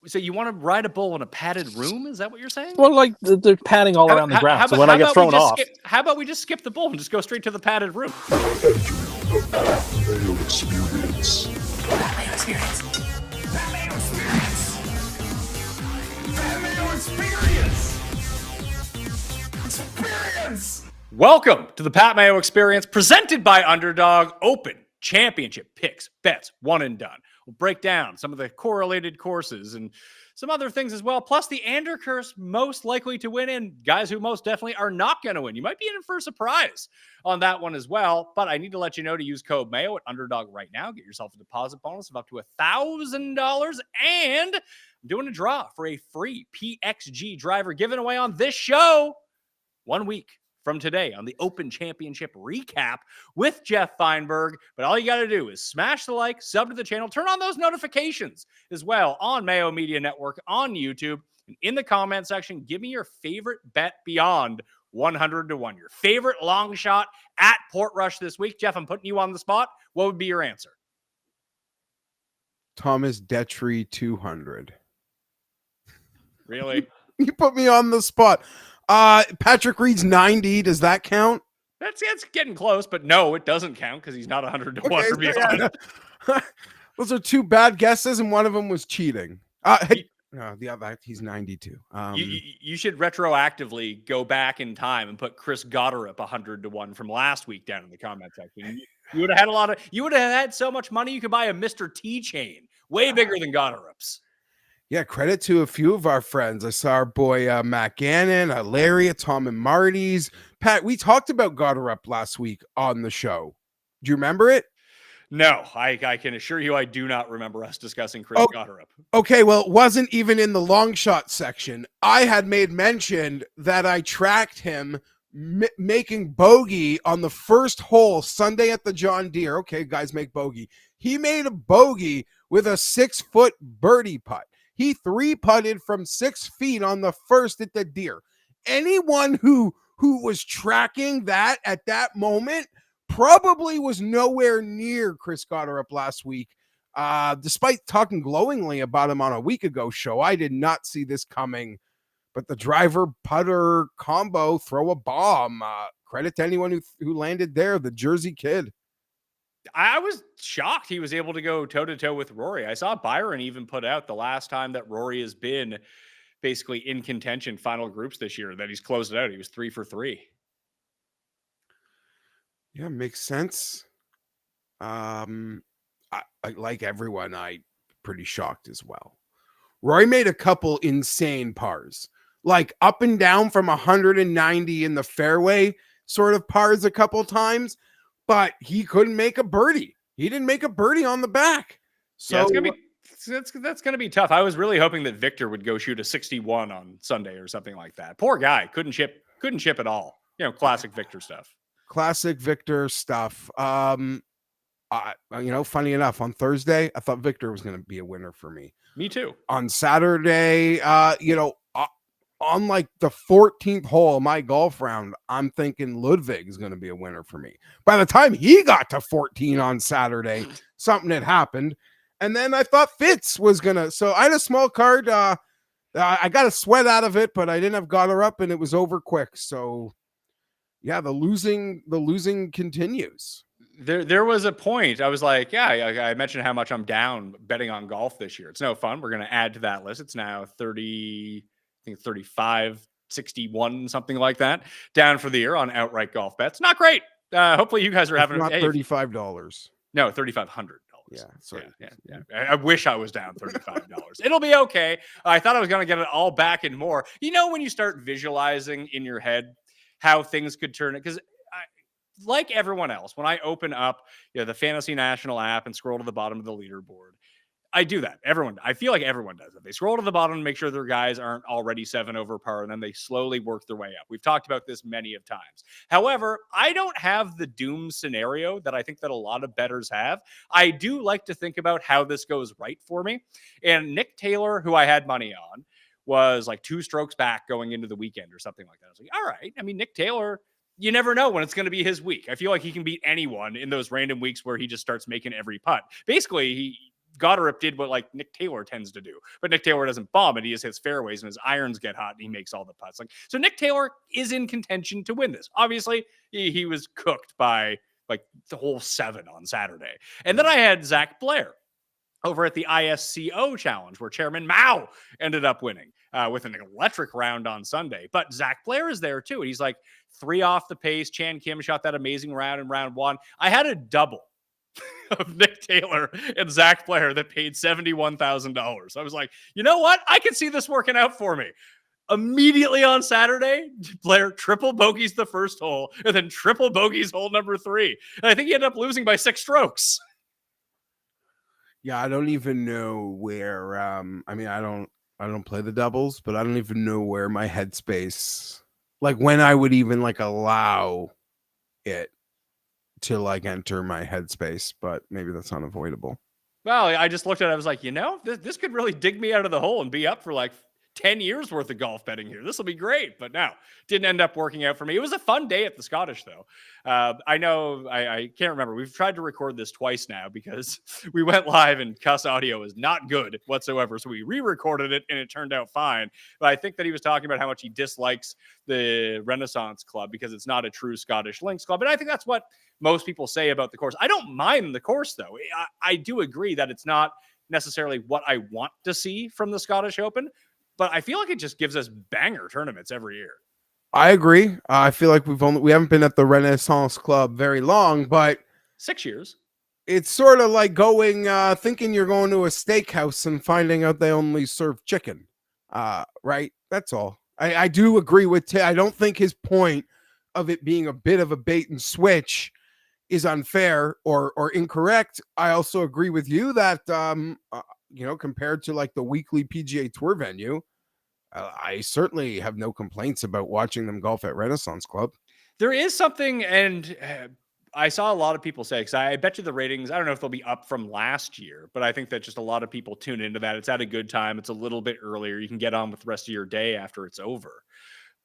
So you want to ride a bull in a padded room? Is that what you're saying? Well, like they're padding all around the ground. So when I get thrown off, how about we just skip the bull and just go straight to the padded room? Mayo experience. Mayo experience. Mayo experience. Mayo experience. Experience. Welcome to the Pat Mayo Experience, presented by Underdog. Open championship picks, bets, one and done. We'll break down some of the correlated courses and some other things as well. Plus the undercurse most likely to win and guys who most definitely are not going to win. You might be in for a surprise on that one as well. But I need to let you know to use code Mayo at Underdog right now. Get yourself a deposit bonus of up to $1,000. And I'm doing a draw for a free PXG driver given away on this show 1 week from today on the Open Championship recap with Geoff Fienberg. But all you got to do is smash the like, sub to the channel, turn on those notifications as well on Mayo Media Network, on YouTube, and in the comment section, give me your favorite bet beyond 100 to 1. Your favorite long shot at Portrush this week. Geoff, I'm putting you on the spot. What would be your answer? Thomas Detry 200. Really? You put me on the spot. Patrick Reed's 90. Does that count? That's getting close, but no, it doesn't count because he's not 100 to 1 or beyond. Those are two bad guesses, and one of them was cheating. The other, he's 92. You should retroactively go back in time and put Chris Goddard up 100 to 1 from last week down in the comment section. You would have had you would have had so much money you could buy a Mr. T chain, way bigger than Goddard's. Yeah, credit to a few of our friends. I saw our boy Matt Gannon, Larry, Tom and Marty's. Pat, we talked about Goddard last week on the show. Do you remember it? No, I can assure you I do not remember us discussing Chris Goddard. Okay, well, it wasn't even in the long shot section. I had made mention that I tracked him making bogey on the first hole Sunday at the John Deere. Okay, guys make bogey. He made a bogey with a 6-foot birdie putt. He 3-putted from 6 feet on the first at the Deer. Anyone who was tracking that at that moment probably was nowhere near Chris Goddard last week. Despite talking glowingly about him on a week ago show, I did not see this coming. But the driver putter combo, throw a bomb. Credit to anyone who landed there, the Jersey kid. I was shocked he was able to go toe-to-toe with Rory. I saw Byron even put out the last time that Rory has been basically in contention final groups this year, that he's closed it out. He was 3 for 3. Yeah, makes sense. I like everyone, I pretty shocked as well. Rory made a couple insane pars, like up and down from 190 in the fairway sort of pars a couple times. But he couldn't make a birdie. He didn't make a birdie on the back. So yeah, that's gonna be tough. I was really hoping that Victor would go shoot a 61 on Sunday or something like that. Poor guy, couldn't chip at all. Classic Victor stuff. Classic Victor stuff. Funny enough, on Thursday, I thought Victor was going to be a winner for me. Me too. On Saturday, on like the 14th hole of my golf round, I'm thinking Ludwig is going to be a winner for me. By the time he got to 14 on Saturday, something had happened. And then I thought Fitz was going to. So I had a small card. I got a sweat out of it, but I didn't have Goddard up and it was over quick. So yeah, the losing continues. There was a point I was like, I mentioned how much I'm down betting on golf this year. It's no fun. We're going to add to that list. It's now 30. I think 35, 61, something like that, down for the year on outright golf bets. Not great. Hopefully you guys are having not $35. No, $3,500. Yeah, sorry. Yeah. I wish I was down $35. It'll be okay. I thought I was going to get it all back and more. When you start visualizing in your head how things could turn it, because like everyone else, when I open up the Fantasy National app and scroll to the bottom of the leaderboard, I do that. I feel like everyone does it. They scroll to the bottom to make sure their guys aren't already 7 over par, and then they slowly work their way up. We've talked about this many of times. However, I don't have the doom scenario that I think that a lot of bettors have. I do like to think about how this goes right for me. And Nick Taylor, who I had money on, was like 2 strokes back going into the weekend or something like that. I was like, all right. I mean, Nick Taylor, you never know when it's going to be his week. I feel like he can beat anyone in those random weeks where he just starts making every putt. Basically, he Goddard did what like Nick Taylor tends to do, but Nick Taylor doesn't bomb it. He just hits fairways and his irons get hot and he makes all the putts. Like, so Nick Taylor is in contention to win this. Obviously, he was cooked by like the whole 7 on Saturday. And then I had Zach Blair over at the ISCO challenge where Chairman Mao ended up winning with an electric round on Sunday. But Zach Blair is there too. And he's like 3 off the pace. Chan Kim shot that amazing round in round 1. I had a double of Nick Taylor and Zach Blair that paid $71,000. I was like, you know what? I can see this working out for me. Immediately on Saturday, Blair triple bogeys the first hole and then triple bogeys hole number 3. And I think he ended up losing by 6 strokes. Yeah, I don't even know where. I mean, I don't play the doubles, but I don't even know where my headspace, like when I would even like allow it to like enter my headspace, but maybe that's unavoidable. Well, I just looked at it. I was like, you know, this could really dig me out of the hole and be up for like 10 years worth of golf betting here. This will be great. But no, didn't end up working out for me. It was a fun day at the Scottish, though. I know I can't remember. We've tried to record this twice now because we went live and Cuss audio is not good whatsoever. So we re-recorded it and it turned out fine. But I think that he was talking about how much he dislikes the Renaissance Club because it's not a true Scottish links club. And I think that's what most people say about the course. I don't mind the course, though. I do agree that it's not necessarily what I want to see from the Scottish Open, but I feel like it just gives us banger tournaments every year. I agree. I feel like we haven't been at the Renaissance Club very long, but 6 years. It's sort of like going, thinking you're going to a steakhouse and finding out they only serve chicken. Right? That's all. I do agree with Tay. I don't think his point of it being a bit of a bait and switch is unfair or incorrect. I also agree with you that, compared to like the weekly PGA Tour venue, I certainly have no complaints about watching them golf at Renaissance Club. There is something, and I saw a lot of people say, because I bet you the ratings, I don't know if they'll be up from last year, but I think that just a lot of people tune into that. It's at a good time. It's a little bit earlier. You can get on with the rest of your day after it's over.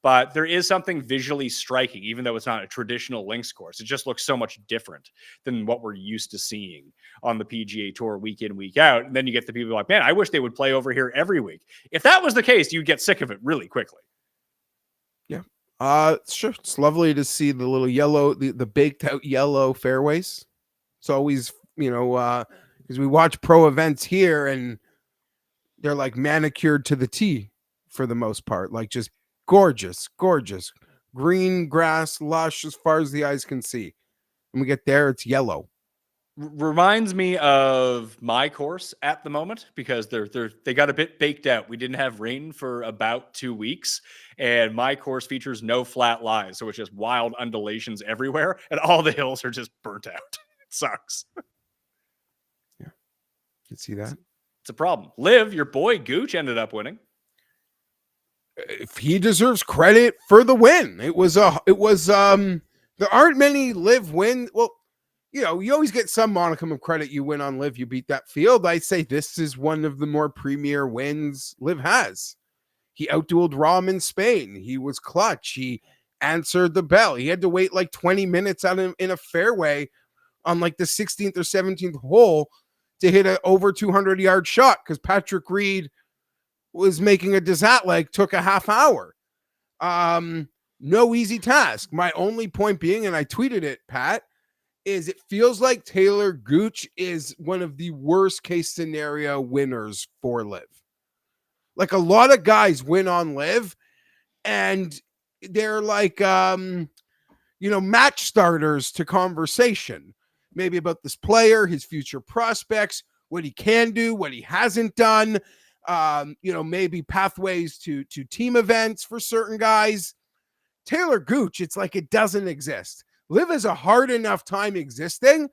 But there is something visually striking, even though it's not a traditional links course. It just looks so much different than what we're used to seeing on the PGA Tour week in, week out. And then you get the people like, man, I wish they would play over here every week. If that was the case, you'd get sick of it really quickly. Yeah. Sure. It's lovely to see the little yellow, the baked out yellow fairways. It's always, because we watch pro events here and they're like manicured to the tee for the most part, like just gorgeous green grass, lush as far as the eyes can see. When we get there, it's yellow. Reminds me of my course at the moment because they got a bit baked out. We didn't have rain for about 2 weeks, and my course features no flat lies, so it's just wild undulations everywhere, and all the hills are just burnt out. It sucks. Yeah, you can see that. It's a problem. Liv, your boy Gooch ended up winning. If he deserves credit for the win. It was there aren't many Liv win. Well, you always get some monicum of credit. You win on Liv, you beat that field. I say this is one of the more premier wins Liv has. He outdueled Rahm in Spain. He was clutch. He answered the bell. He had to wait like 20 minutes out in a fairway on like the 16th or 17th hole to hit an over 200-yard shot because Patrick Reed was making a desat leg, took a half hour. No easy task. My only point being, and I tweeted it, Pat, is it feels like Taylor Gooch is one of the worst case scenario winners for Liv. Like a lot of guys win on Liv and they're like, match starters to conversation, maybe about this player, his future prospects, what he can do, what he hasn't done. Maybe pathways to team events for certain guys. Taylor Gooch, it's like it doesn't exist. Liv has a hard enough time existing.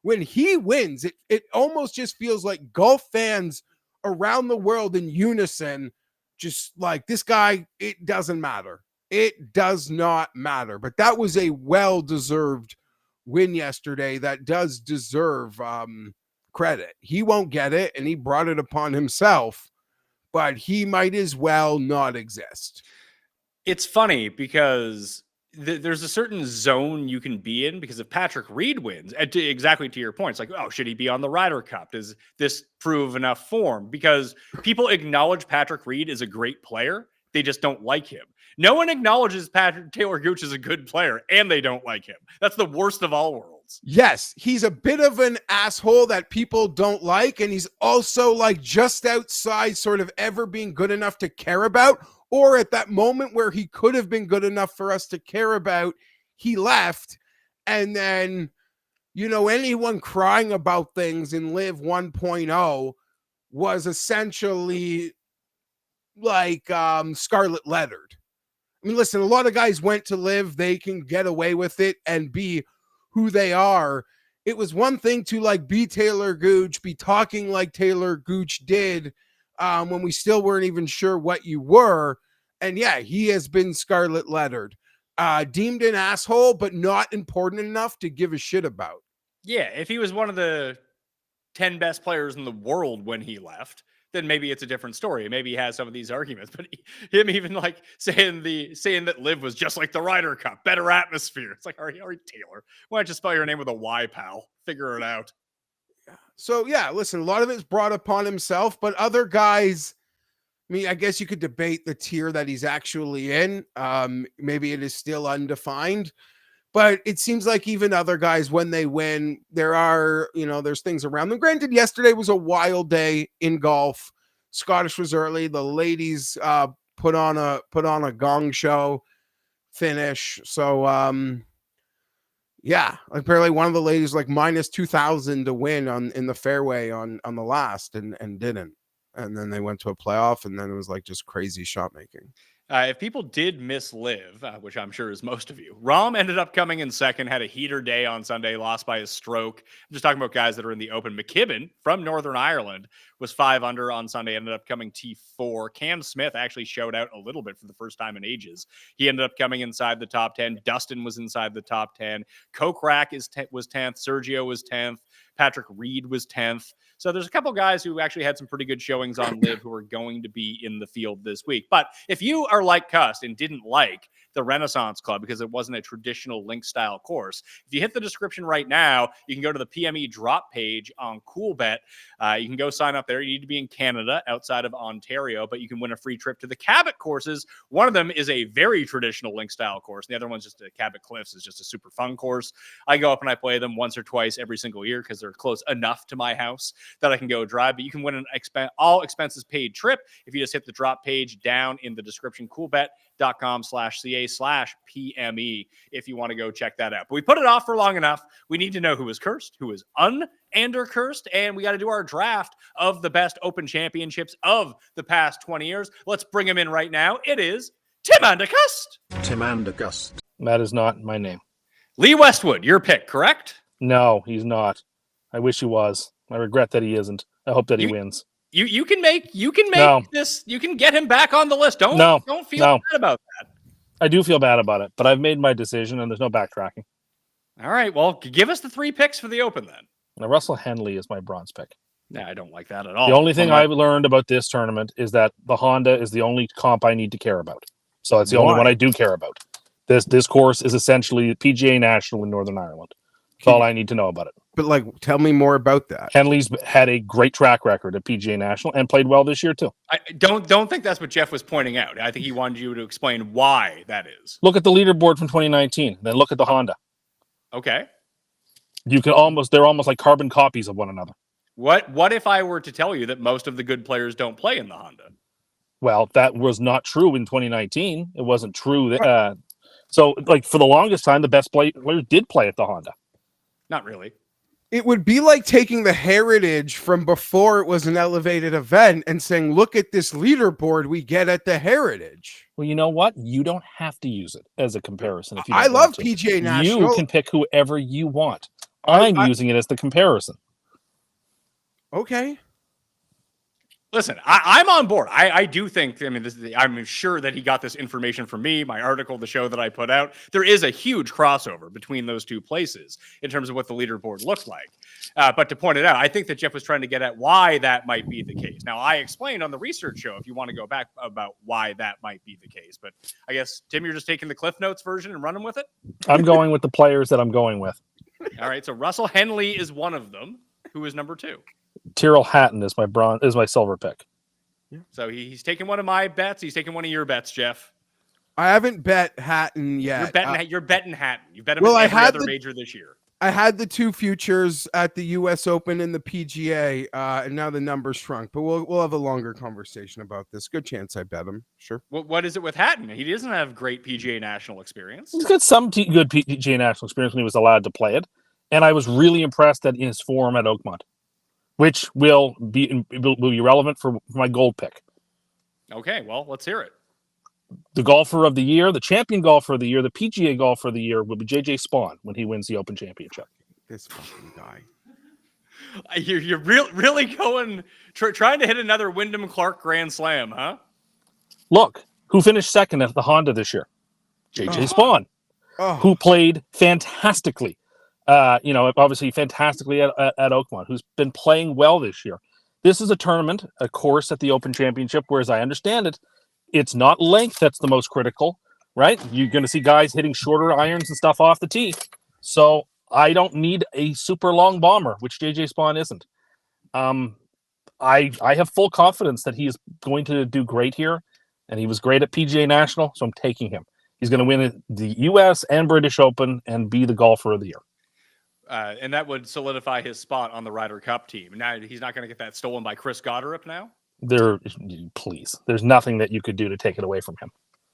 When he wins, it almost just feels like golf fans around the world in unison, just like this guy, it doesn't matter. It does not matter. But that was a well-deserved win yesterday that does deserve credit. He won't get it, and he brought it upon himself. But he might as well not exist. It's funny because there's a certain zone you can be in, because if Patrick Reed wins, and exactly to your point, it's like, oh, should he be on the Ryder Cup? Does this prove enough form? Because people acknowledge Patrick Reed is a great player. They just don't like him. No one acknowledges Patrick Taylor Gooch is a good player, and they don't like him. That's the worst of all worlds. Yes, he's a bit of an asshole that people don't like, and he's also like just outside sort of ever being good enough to care about, or at that moment where he could have been good enough for us to care about, he left. And then, anyone crying about things in Live 1.0 was essentially like scarlet lettered. I mean, listen, a lot of guys went to Live, they can get away with it and be who they are. It was one thing to like be Taylor Gooch, be talking like Taylor Gooch did when we still weren't even sure what you were. And yeah, he has been scarlet lettered, deemed an asshole, but not important enough to give a shit about. Yeah, if he was one of the 10 best players in the world when he left, then maybe it's a different story. Maybe he has some of these arguments, but him even like saying that Live was just like the Ryder Cup, better atmosphere. It's like, all right, Taylor, why don't you spell your name with a Y, pal? Figure it out. So yeah, listen, a lot of it's brought upon himself, but other guys, I mean, I guess you could debate the tier that he's actually in. Maybe it is still undefined, but it seems like even other guys, when they win, there's things around them. Granted, yesterday was a wild day in golf. Scottish was early. The ladies put on a gong show finish. So yeah, apparently one of the ladies like minus 2,000 to win in the fairway on the last and didn't. And then they went to a playoff, and then it was like just crazy shot making. If people did miss Live, which I'm sure is most of you, Rahm ended up coming in second, had a heater day on Sunday, lost by a stroke. I'm just talking about guys that are in the Open. McKibben from Northern Ireland was 5 under on Sunday, ended up coming T4. Cam Smith actually showed out a little bit for the first time in ages. He ended up coming inside the top 10. Dustin was inside the top 10. Kokrak was 10th. Sergio was 10th. Patrick Reed was 10th. So there's a couple guys who actually had some pretty good showings on Live who are going to be in the field this week. But if you are like Cust and didn't like the Renaissance Club because it wasn't a traditional link style course, if you hit the description right now, you can go to the PME drop page on CoolBet. You can go sign up there. You need to be in Canada outside of Ontario, but you can win a free trip to the Cabot courses. One of them is a very traditional link style course. The other one's just a Cabot Cliffs is just a super fun course. I go up and I play them once or twice every single year because they're close enough to my house that I can go drive. But you can win an all expenses paid trip if you just hit the drop page down in the description, coolbet.com/ca/PME if you want to go check that out. But we put it off for long enough. We need to know who is cursed, who is cursed, and we got to do our draft of the best Open championships of the past 20 years. Let's bring him in right now. It is Tim Cust. Tim Cust. That is not my name. Lee Westwood, your pick, correct? No, he's not. I wish he was. I regret that he isn't. I hope that he wins. You can make this. You can get him back on the list. Don't feel bad about that. I do feel bad about it, but I've made my decision and there's no backtracking. All right. Well, give us the 3 picks for the Open then. Now, Russell Henley is my bronze pick. No, I don't like that at all. The only thing I've learned about this tournament is that the Honda is the only comp I need to care about. So it's the only one I do care about. This course is essentially PGA National in Northern Ireland. That's all I need to know about it. But tell me more about that. Henley's had a great track record at PGA National and played well this year too. I don't think that's what Geoff was pointing out. I think he wanted you to explain why that is. Look at the leaderboard from 2019, then look at the Honda. Okay. They're almost like carbon copies of one another. What if I were to tell you that most of the good players don't play in the Honda? Well, that was not true in 2019. It wasn't true. So for the longest time, the best players did play at the Honda. Not really. It would be like taking the Heritage from before it was an elevated event and saying, look at this leaderboard we get at the Heritage. Well, you know what? You don't have to use it as a comparison. If you I love PGA National. You can pick whoever you want. I'm using it as the comparison. Okay. Listen, I'm on board. I do think, I mean, I'm sure that he got this information from me, my article, the show that I put out. There is a huge crossover between those two places in terms of what the leaderboard looked like. But to point it out, I think that Geoff was trying to get at why that might be the case. Now, I explained on the research show, if you want to go back, about why that might be the case. But I guess, Tim, you're just taking the Cliff Notes version and running with it? I'm going with the players that I'm going with. All right, so Russell Henley is one of them. Who is number 2? Tyrrell Hatton is my silver pick. So he's taking one of my bets. He's taking one of your bets, Geoff. I haven't bet Hatton yet. You're betting Hatton. You've bet him Well, in I every had other major this year. I had the 2 futures at the U.S. Open and the PGA, and now the numbers shrunk. But we'll have a longer conversation about this. Good chance I bet him. Sure. What is it with Hatton? He doesn't have great PGA National experience. He's got some good PGA National experience when he was allowed to play it, and I was really impressed at his form at Oakmont, which will be relevant for my gold pick. Okay, well, let's hear it. The golfer of the year, the champion golfer of the year, the PGA golfer of the year will be JJ Spaun when he wins the Open Championship. This fucking guy. You're really going trying to hit another Wyndham Clark Grand Slam, huh? Look, who finished second at the Honda this year? JJ Spaun, Oh, who played fantastically. Obviously fantastically at Oakmont, who's been playing well this year. This is a tournament, a course at the Open Championship, where, as I understand it, it's not length that's the most critical, right? You're going to see guys hitting shorter irons and stuff off the tee. So I don't need a super long bomber, which JJ Spaun isn't. I have full confidence that he is going to do great here, and he was great at PGA National, so I'm taking him. He's going to win the U.S. and British Open and be the golfer of the year. And that would solidify his spot on the Ryder Cup team. Now he's not going to get that stolen by Chris Gotterup now? There's nothing that you could do to take it away from him.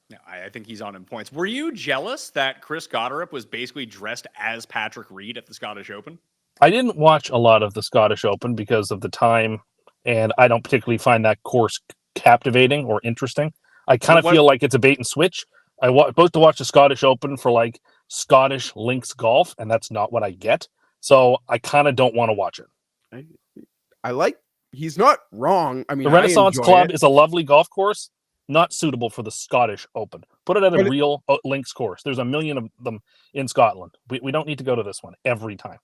No, I think he's on in points. Were you jealous that Chris Gotterup was basically dressed as Patrick Reed at the Scottish Open? I didn't watch a lot of the Scottish Open because of the time, and I don't particularly find that course captivating or interesting. I kind of feel like it's a bait and switch. I supposed to watch the Scottish Open for like Scottish links golf, and that's not what I get. So I kind of don't want to watch it. He's not wrong. I mean, the Renaissance Club is a lovely golf course, not suitable for the Scottish Open. Put it at a real links course. There's a million of them in Scotland. We don't need to go to this one every time.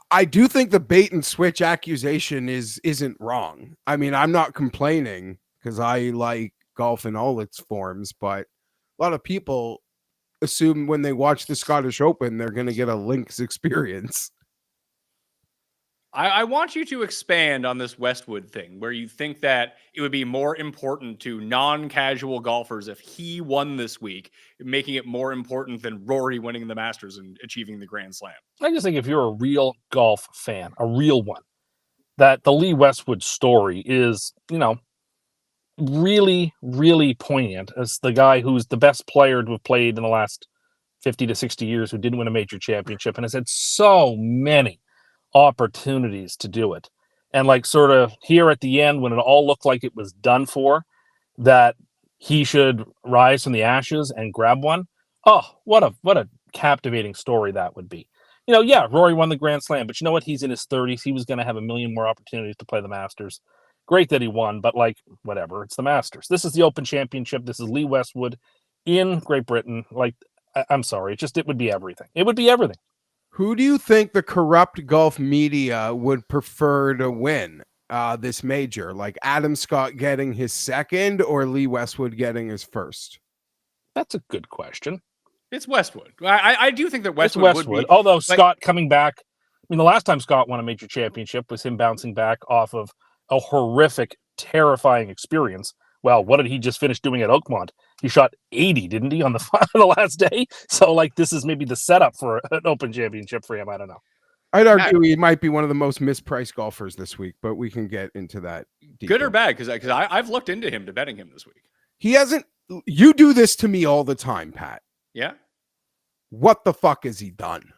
I do think the bait and switch accusation isn't wrong. I mean, I'm not complaining because I like golf in all its forms, but a lot of people assume when they watch the Scottish Open, they're going to get a links experience. I want you to expand on this Westwood thing, where you think that it would be more important to non-casual golfers if he won this week, making it more important than Rory winning the Masters and achieving the Grand Slam. I just think if you're a real golf fan, a real one, that the Lee Westwood story is, really, really poignant as the guy who's the best player to have played in the last 50 to 60 years who didn't win a major championship and has had so many opportunities to do it. And like sort of here at the end when it all looked like it was done for, that he should rise from the ashes and grab one. Oh, what a captivating story that would be. Rory won the Grand Slam, but you know what? He's in his 30s. He was going to have a million more opportunities to play the Masters. Great that he won, but whatever. It's the Masters. This is the Open Championship. This is Lee Westwood in Great Britain. I'm sorry. It would be everything. It would be everything. Who do you think the corrupt golf media would prefer to win this major? Like Adam Scott getting his second or Lee Westwood getting his first? That's a good question. It's Westwood. I do think that Westwood would be. Although Scott coming back, the last time Scott won a major championship was him bouncing back off of a horrific, terrifying experience. Well, what did he just finish doing at Oakmont? He shot 80, didn't he, on the last day? So, this is maybe the setup for an Open Championship for him. I don't know. I'd argue he might be one of the most mispriced golfers this week, but we can get into that deeper. Good or bad? Because I've looked into him to betting him this week. He hasn't. You do this to me all the time, Pat. Yeah. What the fuck has he done?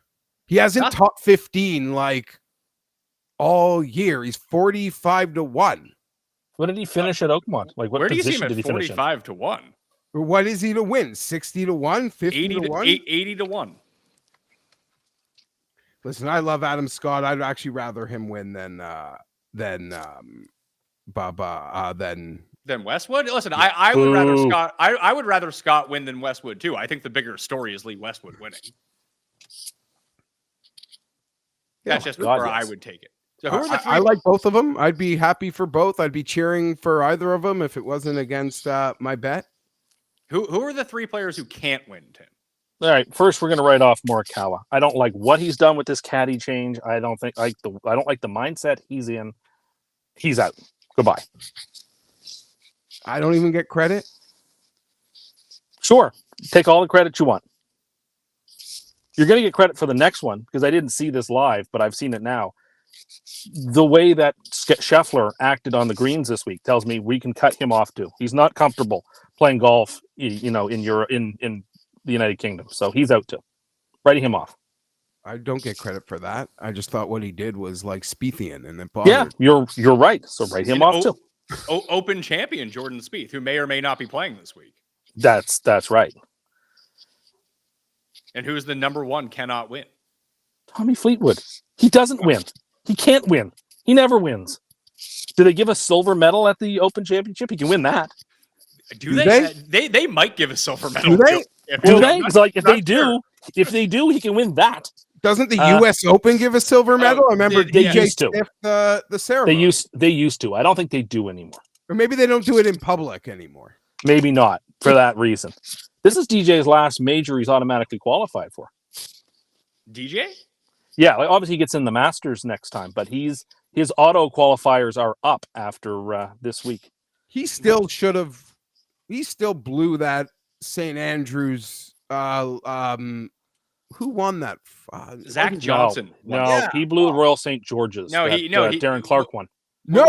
He hasn't top 15 all year. He's 45-1. What did he finish at Oakmont? What where do you see him position at 45-1? What is he to win? 60-1? 50-1? 80-1. Listen, I love Adam Scott. I'd actually rather him win than than Westwood. Listen, I would rather Boo. Scott. I would rather Scott win than Westwood too. I think the bigger story is Lee Westwood winning. That's just God, where I yes. would take it. So who are the three? I like both of them. I'd be happy for both. I'd be cheering for either of them if it wasn't against my bet. Who are the three players who can't win, Tim? All right, first we're going to write off Morikawa. I don't like what he's done with this caddy change. I don't like the mindset he's in. He's out. Goodbye. I don't even get credit. Sure, take all the credit you want. You're going to get credit for the next one because I didn't see this live, but I've seen it now. The way that Scheffler acted on the greens this week tells me we can cut him off too. He's not comfortable playing golf, in the United Kingdom, so he's out too. Writing him off. I don't get credit for that. I just thought what he did was like Spiethian, and it bothered. Yeah, you're right. So write him off too. Open champion Jordan Spieth, who may or may not be playing this week. That's right. And who's the number one cannot win? Tommy Fleetwood. He doesn't win. He can't win. He never wins. Do they give a silver medal at the Open Championship? He can win that. Do they? They might give a silver medal. Do they? Do they? It's like if they do, he can win that. Doesn't the U.S. Open give a silver medal? I remember they DJ used to. Smith, the ceremony. They used to. I don't think they do anymore. Or maybe they don't do it in public anymore. Maybe not for that reason. This is DJ's last major he's automatically qualified for. DJ? Yeah, like obviously he gets in the Masters next time, but his auto qualifiers are up after this week. He still should have. He still blew that St. Andrews. Who won that? Zach Johnson. No, he blew the Royal St. George's. Darren Clark won. No,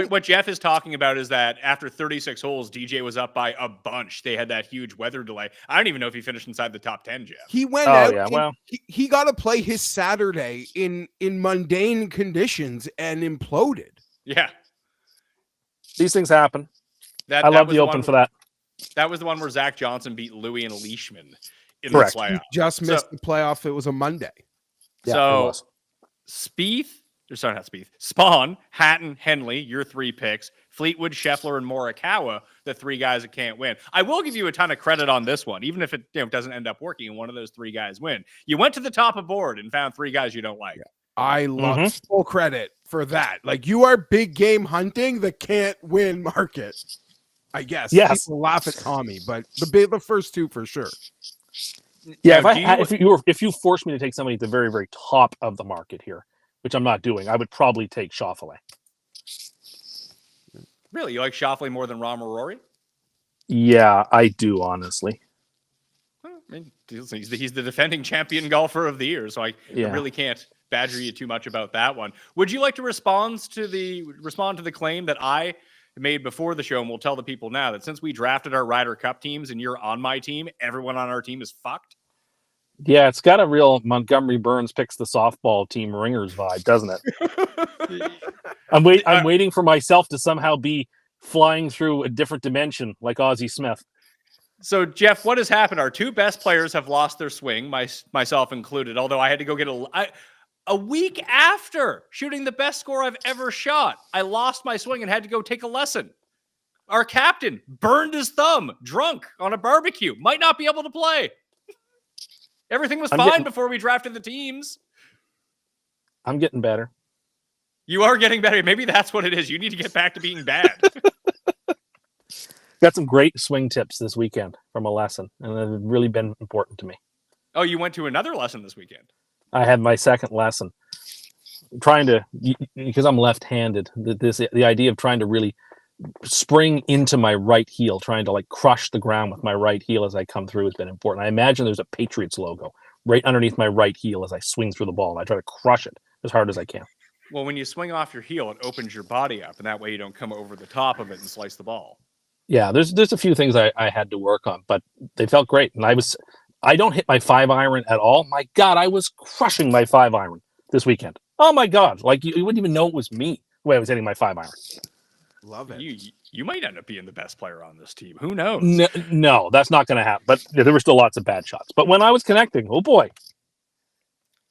what Jeff is talking about is that after 36 holes, DJ was up by a bunch. They had that huge weather delay. I don't even know if he finished inside the top 10, Jeff. He went out. Yeah, well, he got to play his Saturday in mundane conditions and imploded. Yeah, these things happen. I love the Open for that. That was the one where Zach Johnson beat Louis and Leishman in Correct. the playoff. He just missed the playoff. It was a Monday. Yeah, so Spaun, Hatton, Henley, your three picks, Fleetwood, Scheffler, and Morikawa, the three guys that can't win. I will give you a ton of credit on this one, even if it doesn't end up working and one of those three guys win. You went to the top of board and found three guys you don't like. Yeah. I love full credit for that. Like, you are big game hunting the can't win market, I guess. Yes. People laugh at Tommy, but the first two for sure. Yeah, if you forced me to take somebody at the very, very top of the market here, which I'm not doing, I would probably take Schauffele. Really? You like Schauffele more than Rahm or Rory? Yeah, I do, honestly. Well, I mean, he's the defending champion golfer of the year, so I really can't badger you too much about that one. Would you like to respond to the claim that I made before the show, and we'll tell the people now, that since we drafted our Ryder Cup teams and you're on my team, everyone on our team is fucked? Yeah, it's got a real Montgomery Burns picks the softball team ringers vibe, doesn't it? I'm waiting for myself to somehow be flying through a different dimension like Ozzie Smith. So, Jeff, what has happened? Our two best players have lost their swing, myself included, although I had to go get a week after shooting the best score I've ever shot. I lost my swing and had to go take a lesson. Our captain burned his thumb, drunk on a barbecue, might not be able to play. Everything was fine before we drafted the teams. I'm getting better. You are getting better. Maybe that's what it is. You need to get back to being bad. Got some great swing tips this weekend from a lesson, and they've really been important to me. Oh, you went to another lesson this weekend? I had my second lesson. Because I'm left-handed, the idea of trying to really spring into my right heel, trying to like crush the ground with my right heel as I come through has been important. I imagine there's a Patriots logo right underneath my right heel as I swing through the ball, and I try to crush it as hard as I can. Well, when you swing off your heel, it opens your body up, and that way you don't come over the top of it and slice the ball. Yeah, there's a few things I had to work on, but they felt great. And I don't hit my 5-iron at all. My God, I was crushing my 5-iron this weekend. Oh my God, like you wouldn't even know it was me the way I was hitting my 5-iron. Love it. You might end up being the best player on this team. Who knows? No, that's not going to happen. But there were still lots of bad shots. But when I was connecting, oh boy.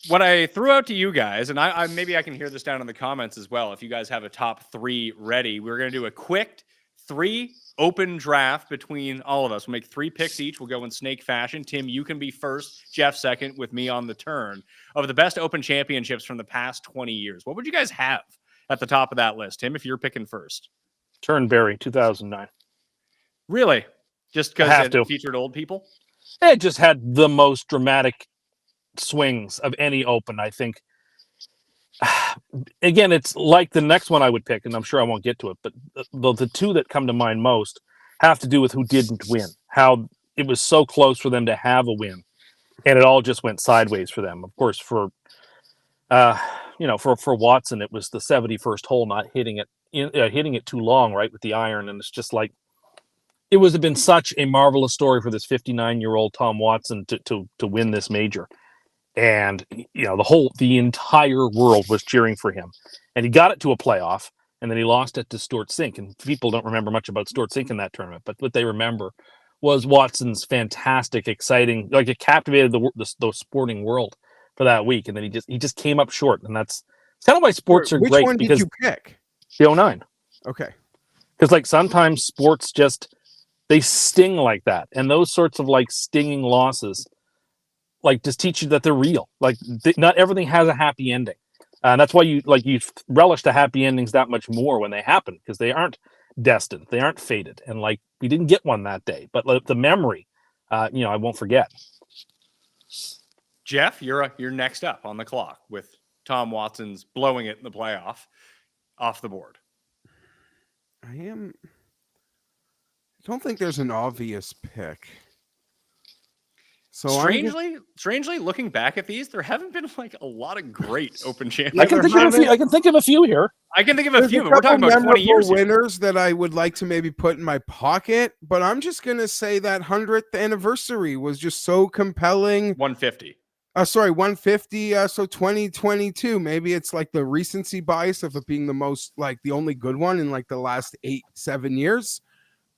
what I threw out to you guys, and I maybe I can hear this down in the comments as well. If you guys have a top 3 ready, we're going to do a quick 3 open draft between all of us. We'll make 3 picks each. We'll go in snake fashion. Tim, you can be first. Geoff second, with me on the turn, of the best open championships from the past 20 years. What would you guys have at the top of that list, Tim, if you're picking first? Turnberry, 2009. Really? Just because have it to. featured old people? It just had the most dramatic swings of any open, I think. Again, it's like the next one I would pick, and I'm sure I won't get to it, but the 2 that come to mind most have to do with who didn't win, how it was so close for them to have a win, and it all just went sideways for them. Of course, for Watson, it was the 71st hole, not hitting it too long, right, with the iron, and it's just like, it would have been such a marvelous story for this 59-year-old Tom Watson to win this major. And, the entire world was cheering for him. And he got it to a playoff, and then he lost it to Stuart Sink. And people don't remember much about Stuart Sink in that tournament, but what they remember was Watson's fantastic, exciting, like it captivated the sporting world for that week. And then he just came up short. And that's kind of why sports are Which great. one did you pick? The 09. Okay. Because like sometimes sports they sting like that. And those sorts of like stinging losses like just teach you that they're real. Like not everything has a happy ending. And that's why you relish the happy endings that much more when they happen, because they aren't destined. They aren't fated. And like, we didn't get one that day, but like, the memory, I won't forget. Geoff, you're next up on the clock with Tom Watson's blowing it in the playoff off the board. I don't think there's an obvious pick. So strangely, looking back at these, there haven't been like a lot of great open champions. I can think of a few here. I can think of a few, but we're talking about 20 years winners that I would like to maybe put in my pocket, but I'm just gonna say that 100th anniversary was just so compelling. 150. 150. So 2022. Maybe it's like the recency bias of it being the only good one in like the last 8-7 years.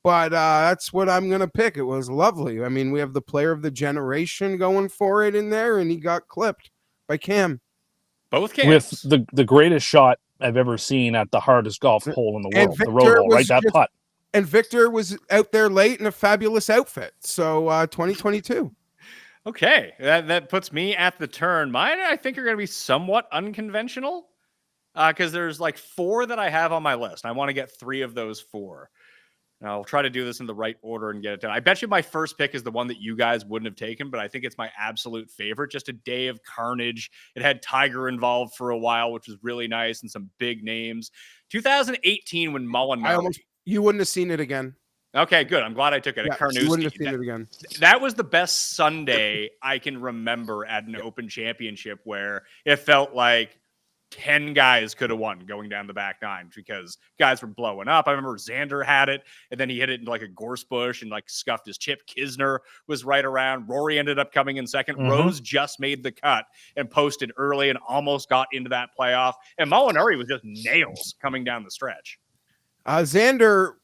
But that's what I'm going to pick. It was lovely. I mean, we have the player of the generation going for it in there, and he got clipped by Cam. Both Cams. With the greatest shot I've ever seen at the hardest golf hole in the world, the road hole, right? That putt. And Victor was out there late in a fabulous outfit. So 2022. Okay. That puts me at the turn. Mine, I think, are going to be somewhat unconventional because there's like 4 that I have on my list. I want to get 3 of those 4. I'll try to do this in the right order and get it done. I bet you my first pick is the one that you guys wouldn't have taken, but I think it's my absolute favorite. Just a day of carnage. It had Tiger involved for a while, which was really nice, and some big names. 2018 when Molinari. You wouldn't have seen it again. Okay, good. I'm glad I took it. Yeah, you wouldn't have seen it again. That was the best Sunday I can remember at an Open Championship where it felt like 10 guys could have won going down the back nine because guys were blowing up. I remember Xander had it, and then he hit it into like a gorse bush and like scuffed his chip. Kisner was right around. Rory ended up coming in second. Rose just made the cut and posted early and almost got into that playoff. And Molinari was just nails coming down the stretch. Xander,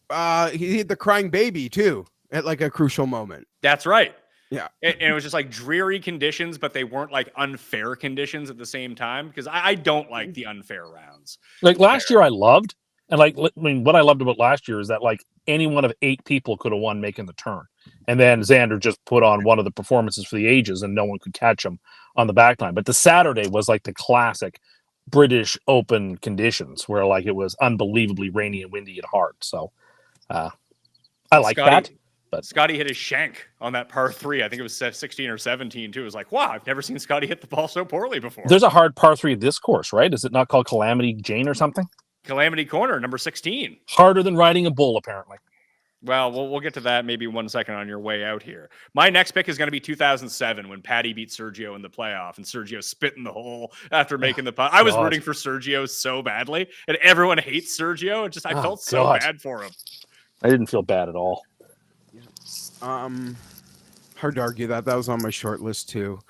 he hit the crying baby too at like a crucial moment. That's right. Yeah. And it was just like dreary conditions, but they weren't like unfair conditions at the same time because I don't like the unfair rounds. Like last year I loved, and like, I mean, what I loved about last year is that like any one of 8 people could have won making the turn. And then Xander just put on one of the performances for the ages and no one could catch him on the back nine. But the Saturday was like the classic British Open conditions where like it was unbelievably rainy and windy and hard. So I like that. But Scotty hit his shank on that par 3. I think it was 16 or 17 too. It was like, wow, I've never seen Scotty hit the ball so poorly before. There's a hard par 3 at this course, right? Is it not called Calamity Jane or something? Calamity Corner, number 16. Harder than riding a bull, apparently. Well, we'll get to that maybe 1 second on your way out here. My next pick is going to be 2007 when Patty beat Sergio in the playoff and Sergio spit in the hole after making the putt. I was rooting for Sergio so badly, and everyone hates Sergio. I felt so bad for him. I didn't feel bad at all. Hard to argue that was on my short list too.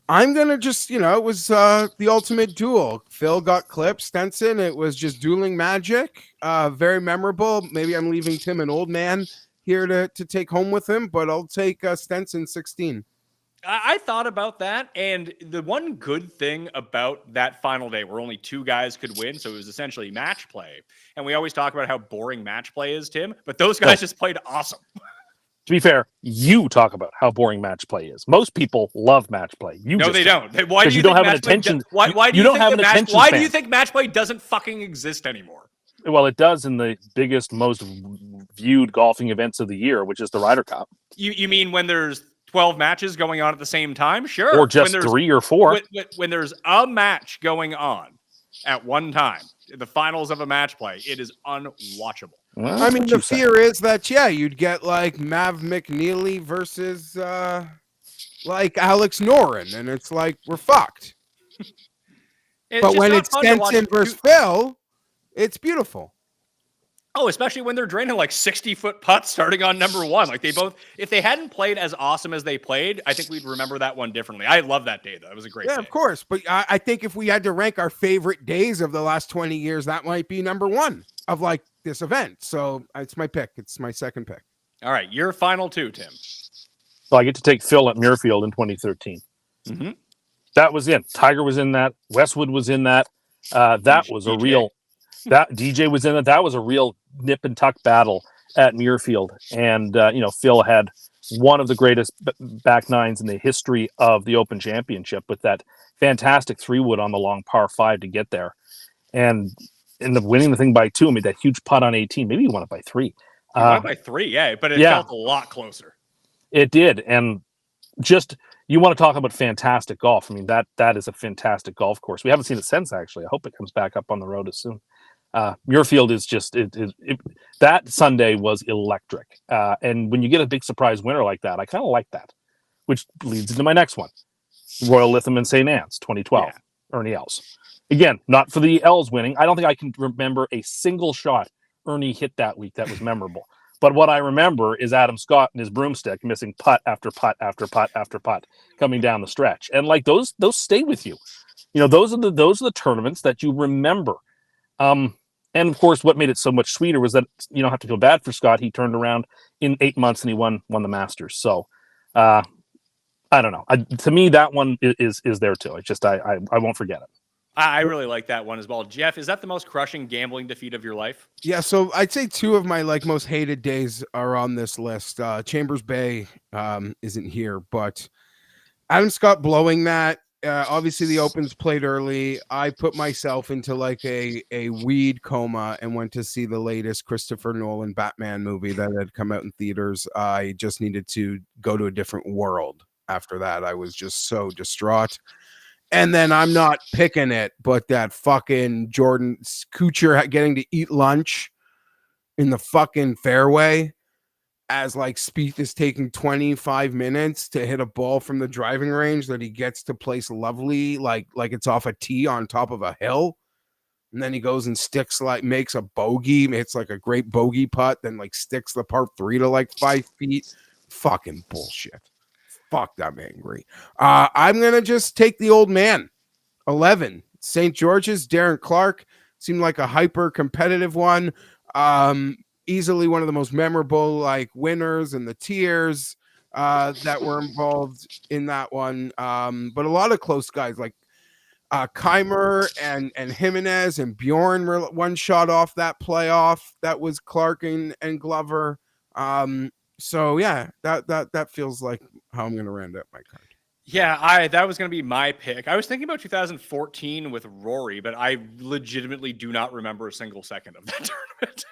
I'm gonna just, it was the ultimate duel. Phil got clipped, Stenson. It was just dueling magic. Very memorable. Maybe I'm leaving Tim an old man here to take home with him, but I'll take Stenson 16. I thought about that, and the one good thing about that final day where only 2 guys could win, so it was essentially match play. And we always talk about how boring match play is, Tim, but those guys just played awesome. To be fair, you talk about how boring match play is. Most people love match play. No, they don't. Why do you don't think have an match play attention? Why do you you don't think have an that attention why span. do you think match play doesn't fucking exist anymore? Well, it does in the biggest, most viewed golfing events of the year, which is the Ryder Cup. You mean when there's 12 matches going on at the same time? Sure. Or just 3 or 4. When there's a match going on at one time, the finals of a match play, it is unwatchable. Well, I mean, the fear is that, you'd get like Mav McNeely versus like Alex Noren, and it's like, we're fucked. But when it's Stenson versus Phil, it's beautiful. Oh, especially when they're draining like 60-foot putts starting on number 1. Like they both, if they hadn't played as awesome as they played, I think we'd remember that one differently. I love that day, though. It was a great day. Yeah, of course. But I think if we had to rank our favorite days of the last 20 years, that might be number 1 of like this event. So it's my pick. It's my second pick. All right. Your final 2, Tim. So I get to take Phil at Muirfield in 2013. Mm-hmm. That was in. Tiger was in that. Westwood was in that. That was a real... That DJ was in it. That was a real nip and tuck battle at Muirfield. And, Phil had one of the greatest back nines in the history of the Open Championship with that fantastic 3-wood on the long par 5 to get there. And ended up winning the thing by 2. I made that huge putt on 18. Maybe he won it by 3. He won it by 3, yeah. But it felt a lot closer. It did. And just... You want to talk about fantastic golf. I mean, that is a fantastic golf course. We haven't seen it since, actually. I hope it comes back up on the road as soon. Muirfield is just that Sunday was electric. And when you get a big surprise winner like that, I kind of like that, which leads into my next one. Royal Lytham and St. Anne's, 2012, Ernie Els. Again, not for the Els winning. I don't think I can remember a single shot Ernie hit that week that was memorable. But what I remember is Adam Scott and his broomstick missing putt after putt after putt after putt coming down the stretch. And like those stay with you. Those are the tournaments that you remember. And of course, what made it so much sweeter was that you don't have to feel bad for Scott. He turned around in 8 months and he won the Masters. So I don't know. To me, that one is there too. It's just I won't forget it. I really like that one as well. Jeff, is that the most crushing gambling defeat of your life? Yeah, so I'd say 2 of my like most hated days are on this list. Chambers Bay isn't here, but Adam Scott blowing that. Obviously, the Opens played early. I put myself into like a weed coma and went to see the latest Christopher Nolan Batman movie that had come out in theaters. I just needed to go to a different world after that. I was just so distraught. And then I'm not picking it, but that fucking Jordan Kuchar getting to eat lunch in the fucking fairway as like Spieth is taking 25 minutes to hit a ball from the driving range that he gets to place lovely, like it's off a tee on top of a hill. And then he goes and makes a bogey. It's like a great bogey putt, then like sticks the par 3 to like 5 feet. Fucking bullshit. Fuck, I'm angry. I'm going to just take the old man. 11. St. George's, Darren Clark. Seemed like a hyper competitive one. Easily one of the most memorable like winners and the tears that were involved in that one. But a lot of close guys like Keimer and Jimenez and Bjorn were one shot off that playoff. That was Clark and Glover. So yeah, that feels like how I'm going to round up my card. Yeah, that was going to be my pick. I was thinking about 2014 with Rory, but I legitimately do not remember a single second of that tournament.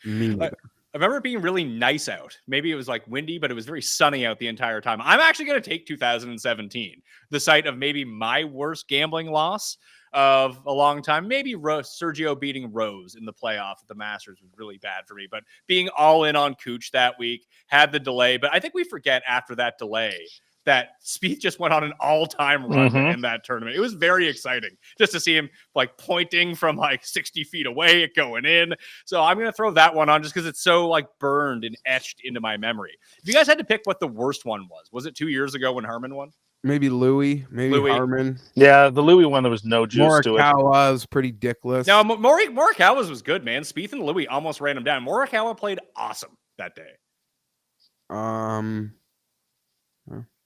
I remember it being really nice out. Maybe it was like windy, but it was very sunny out the entire time. I'm actually going to take 2017, the site of maybe my worst gambling loss of a long time. Maybe Sergio beating Rose in the playoff at the Masters was really bad for me, but being all in on Cooch that week, had the delay. But I think we forget after that delay that Spieth just went on an all-time run in that tournament. It was very exciting just to see him like pointing from like 60 feet away, going in. So I'm going to throw that one on just because it's so like burned and etched into my memory. If you guys had to pick what the worst one was it 2 years ago when Herman won? Maybe Louis, Harmon. Yeah, the Louis one, there was no juice to it. Morikawa was pretty dickless. No, Morikawa was good, man. Spieth and Louis almost ran him down. Morikawa played awesome that day.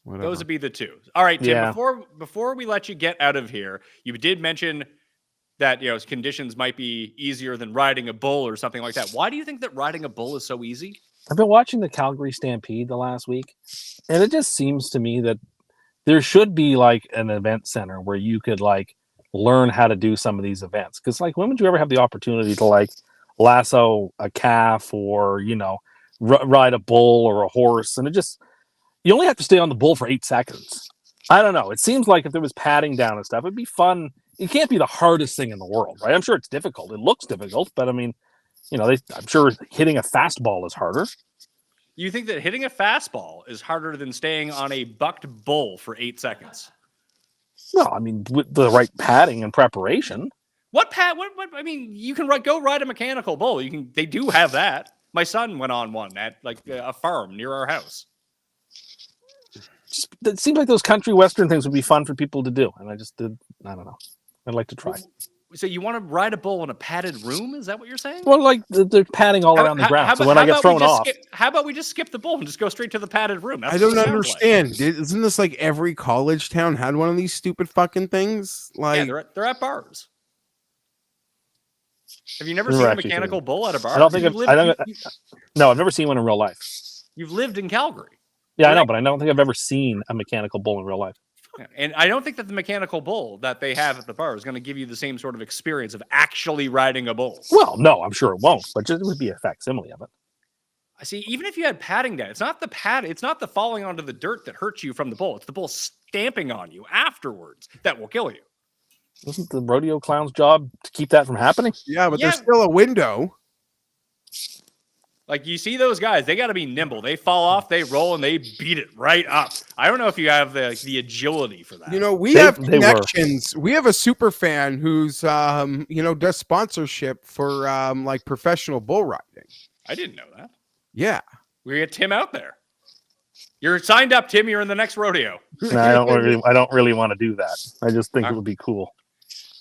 Whatever. Those would be the two. All right, Tim, Yeah. before we let you get out of here, you did mention that, conditions might be easier than riding a bull or something like that. Why do you think that riding a bull is so easy? I've been watching the Calgary Stampede the last week, and it just seems to me that there should be like an event center where you could like learn how to do some of these events. Because like, when would you ever have the opportunity to like lasso a calf or ride a bull or a horse? And you only have to stay on the bull for 8 seconds. I don't know. It seems like if there was padding down and stuff, it'd be fun. It can't be the hardest thing in the world, right? I'm sure it's difficult. It looks difficult, but I mean, I'm sure hitting a fastball is harder. You think that hitting a fastball is harder than staying on a bucked bull for 8 seconds? Well, I mean, with the right padding and preparation. What I mean, you can go ride a mechanical bull. They do have that. My son went on one at like a farm near our house. It seems like those country western things would be fun for people to do, and I don't know. I'd like to try. So you want to ride a bull in a padded room? Is that what you're saying? Well, like they're padding all around the ground, so when I get thrown off. How about we just skip the bull and just go straight to the padded room? I don't understand. Isn't this like every college town had one of these stupid fucking things? Like, yeah, they're at bars. Have you never seen a mechanical bull at a bar? I don't think no, I've never seen one in real life. You've lived in Calgary. Yeah, I know, but I don't think I've ever seen a mechanical bull in real life. Yeah, and I don't think that the mechanical bull that they have at the bar is going to give you the same sort of experience of actually riding a bull. Well, no, I'm sure it won't, but it would be a facsimile of it. I see. Even if you had padding down, it's not the falling onto the dirt that hurts you from the bull. It's the bull stamping on you afterwards that will kill you. Isn't the rodeo clown's job to keep that from happening? Yeah, but there's still a window. Like, you see those guys, they got to be nimble. They fall off, they roll, and they beat it right up. I don't know if you have the agility for that. We have connections. We have a super fan who's, does sponsorship for like professional bull riding. I didn't know that. Yeah. We get Tim out there. You're signed up, Tim. You're in the next rodeo. No, I don't really want to do that. I just think it would be cool.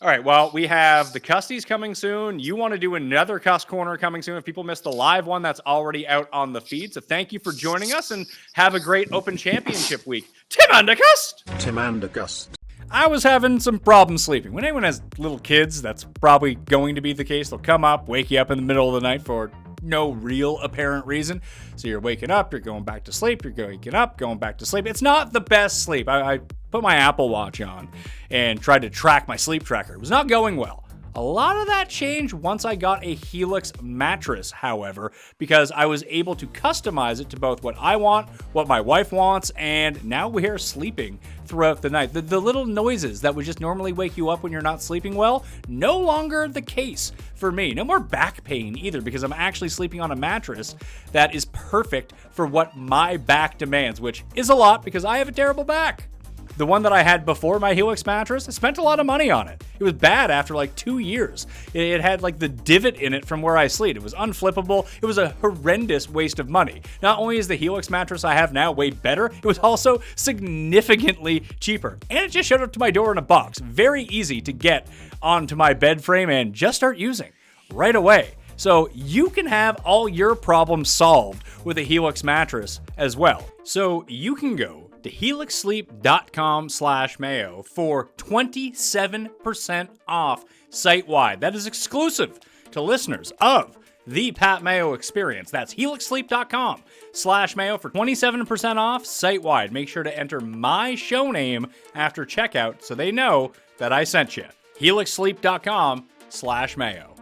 All right, well, we have the Custies coming soon. You want to do another Cust Corner coming soon. If people missed the live one, that's already out on the feed. So thank you for joining us, and have a great Open Championship week. Tim and Cust! Tim and Cust. I was having some problems sleeping. When anyone has little kids, that's probably going to be the case. They'll come up, wake you up in the middle of the night for no real apparent reason. So you're waking up, you're going back to sleep, you're waking up, going back to sleep. It's not the best sleep. I put my Apple Watch on and tried to track my sleep tracker. It was not going well. A lot of that changed once I got a Helix mattress, however, because I was able to customize it to both what I want, what my wife wants, and now we're sleeping throughout the night. The little noises that would just normally wake you up when you're not sleeping well, no longer the case for me. No more back pain either, because I'm actually sleeping on a mattress that is perfect for what my back demands, which is a lot because I have a terrible back. The one that I had before my Helix mattress, I spent a lot of money on it. It was bad after like 2 years. It had like the divot in it from where I sleep. It was unflippable. It was a horrendous waste of money. Not only is the Helix mattress I have now way better, it was also significantly cheaper. And it just showed up to my door in a box. Very easy to get onto my bed frame and just start using right away. So you can have all your problems solved with a Helix mattress as well. So you can go to helixsleep.com/mayo for 27% off site-wide. That is exclusive to listeners of the Pat Mayo Experience. That's helixsleep.com/mayo for 27% off site-wide. Make sure to enter my show name after checkout so they know that I sent you. helixsleep.com/mayo.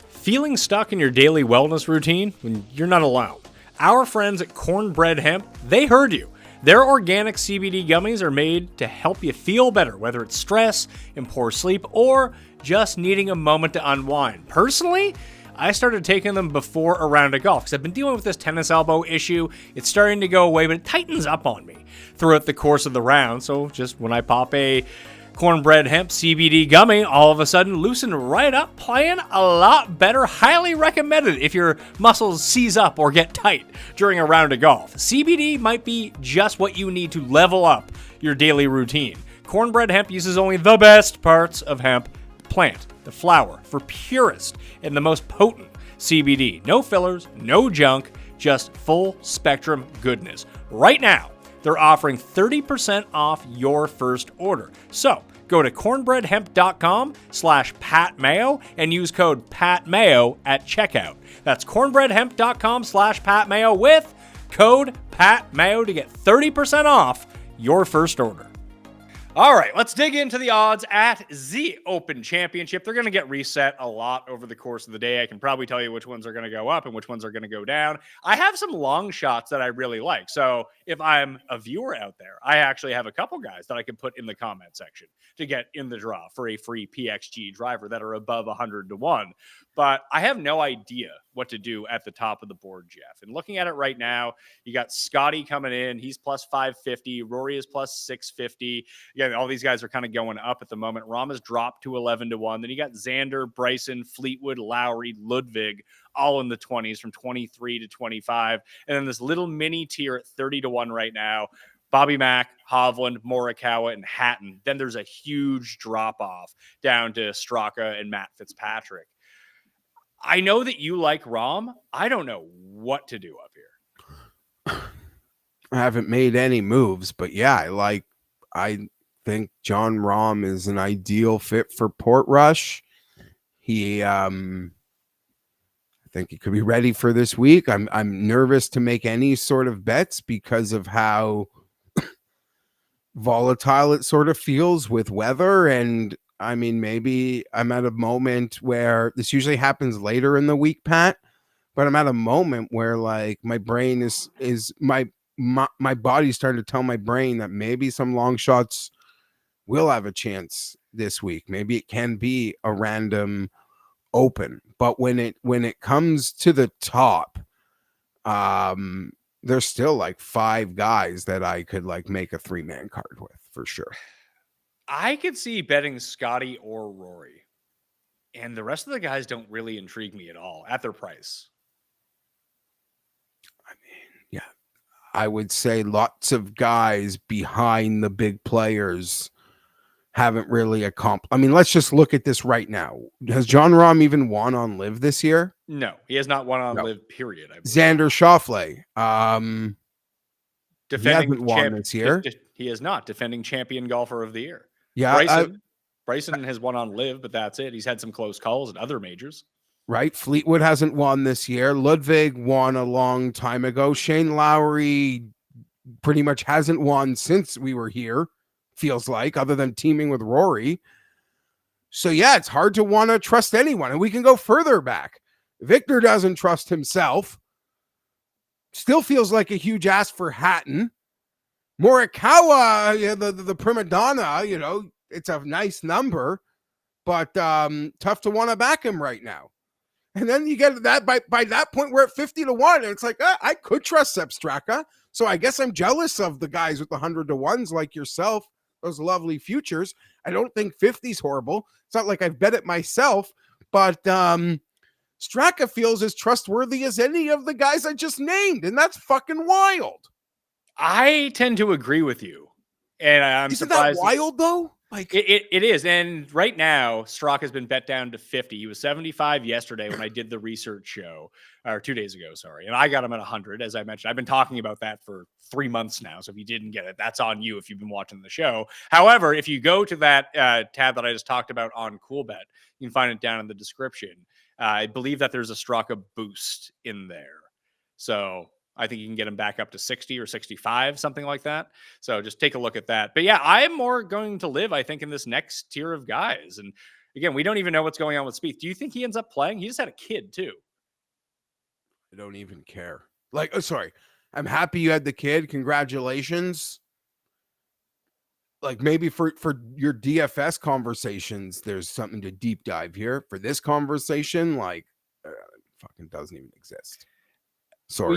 Feeling stuck in your daily wellness routine? When you're not alone. Our friends at Cornbread Hemp, they heard you. Their organic CBD gummies are made to help you feel better, whether it's stress and poor sleep or just needing a moment to unwind. Personally, I started taking them before a round of golf because I've been dealing with this tennis elbow issue. It's starting to go away, but it tightens up on me throughout the course of the round. So just when I pop a Cornbread Hemp CBD gummy, all of a sudden loosen right up, playing a lot better. Highly recommended if your muscles seize up or get tight during a round of golf. CBD might be just what you need to level up your daily routine. Cornbread Hemp uses only the best parts of hemp plant, the flower, for purest and the most potent CBD. No fillers, no junk, just full spectrum goodness. Right now, they're offering 30% off your first order. So go to cornbreadhemp.com/PatMayo and use code PatMayo at checkout. That's cornbreadhemp.com/PatMayo with code PatMayo to get 30% off your first order. All right, let's dig into the odds at the Open Championship. They're going to get reset a lot over the course of the day. I can probably tell you which ones are going to go up and which ones are going to go down. I have some long shots that I really like. So if I'm a viewer out there, I actually have a couple guys that I can put in the comment section to get in the draw for a free PXG driver that are above 100 to 1. But I have no idea what to do at the top of the board, Geoff. And looking at it right now, you got Scotty coming in. He's plus 550. Rory is plus 650. Yeah, all these guys are kind of going up at the moment. Rama's dropped to 11 to 1. Then you got Xander, Bryson, Fleetwood, Lowry, Ludwig, all in the 20s from 23 to 25. And then this little mini tier at 30 to 1 right now. Bobby Mack, Hovland, Morikawa, and Hatton. Then there's a huge drop off down to Straka and Matt Fitzpatrick. I know that you like Rahm. I don't know what to do up here. I haven't made any moves, but yeah, I think John Rahm is an ideal fit for Portrush. I think he could be ready for this week. I'm nervous to make any sort of bets because of how volatile it sort of feels with weather. And I mean, maybe I'm at a moment where this usually happens later in the week, Pat, but I'm at a moment where like my brain is my body's starting to tell my brain that maybe some long shots will have a chance this week. Maybe it can be a random Open, but when it comes to the top, there's still like 5 guys that I could like make a 3-man card with for sure. I could see betting Scotty or Rory, and the rest of the guys don't really intrigue me at all at their price. I mean, yeah, I would say lots of guys behind the big players haven't really accomplished. I mean, let's just look at this right now. Has John Rahm even won on Live this year? No, he has not won on No. Live, period. I believe. Xander Schauffele. Defending hasn't won this year. He is not defending champion golfer of the year. Yeah, Bryson has won on Live, but that's it. He's had some close calls at other majors. right. Fleetwood hasn't won this year. Ludwig won a long time ago. Shane Lowry pretty much hasn't won since we were here, feels like, other than teaming with Rory. So yeah, it's hard to want to trust anyone. And we can go further back. Victor doesn't trust himself. Still feels like a huge ask for Hatton. Morikawa, yeah, the prima donna, you know, it's a nice number, but tough to want to back him right now. And then you get that by that point, we're at 50 to 1. And it's like, I could trust Sepp Straka. So I guess I'm jealous of the guys with the 100 to 1s like yourself, those lovely futures. I don't think 50's horrible. It's not like I've bet it myself, but Straka feels as trustworthy as any of the guys I just named. And that's fucking wild. I tend to agree with you. And I'm Isn't surprised. that wild though? Like it is. And right now, Strzok has been bet down to 50. He was 75 yesterday when I did the research show, or 2 days ago, sorry. And I got him at 100, as I mentioned. I've been talking about that for 3 months now. So if you didn't get it, that's on you if you've been watching the show. However, if you go to that tab that I just talked about on CoolBet, you can find it down in the description. I believe that there's a Straka boost in there. So I think you can get him back up to 60 or 65, something like that. So just take a look at that. But yeah, I'm more going to live, I think, in this next tier of guys. And again, we don't even know what's going on with Spieth. Do you think he ends up playing? He just had a kid too. I don't even care. Like, oh, sorry. I'm happy you had the kid. Congratulations. Like maybe for your DFS conversations, there's something to deep dive here. For this conversation, like, fucking doesn't even exist. Sorry.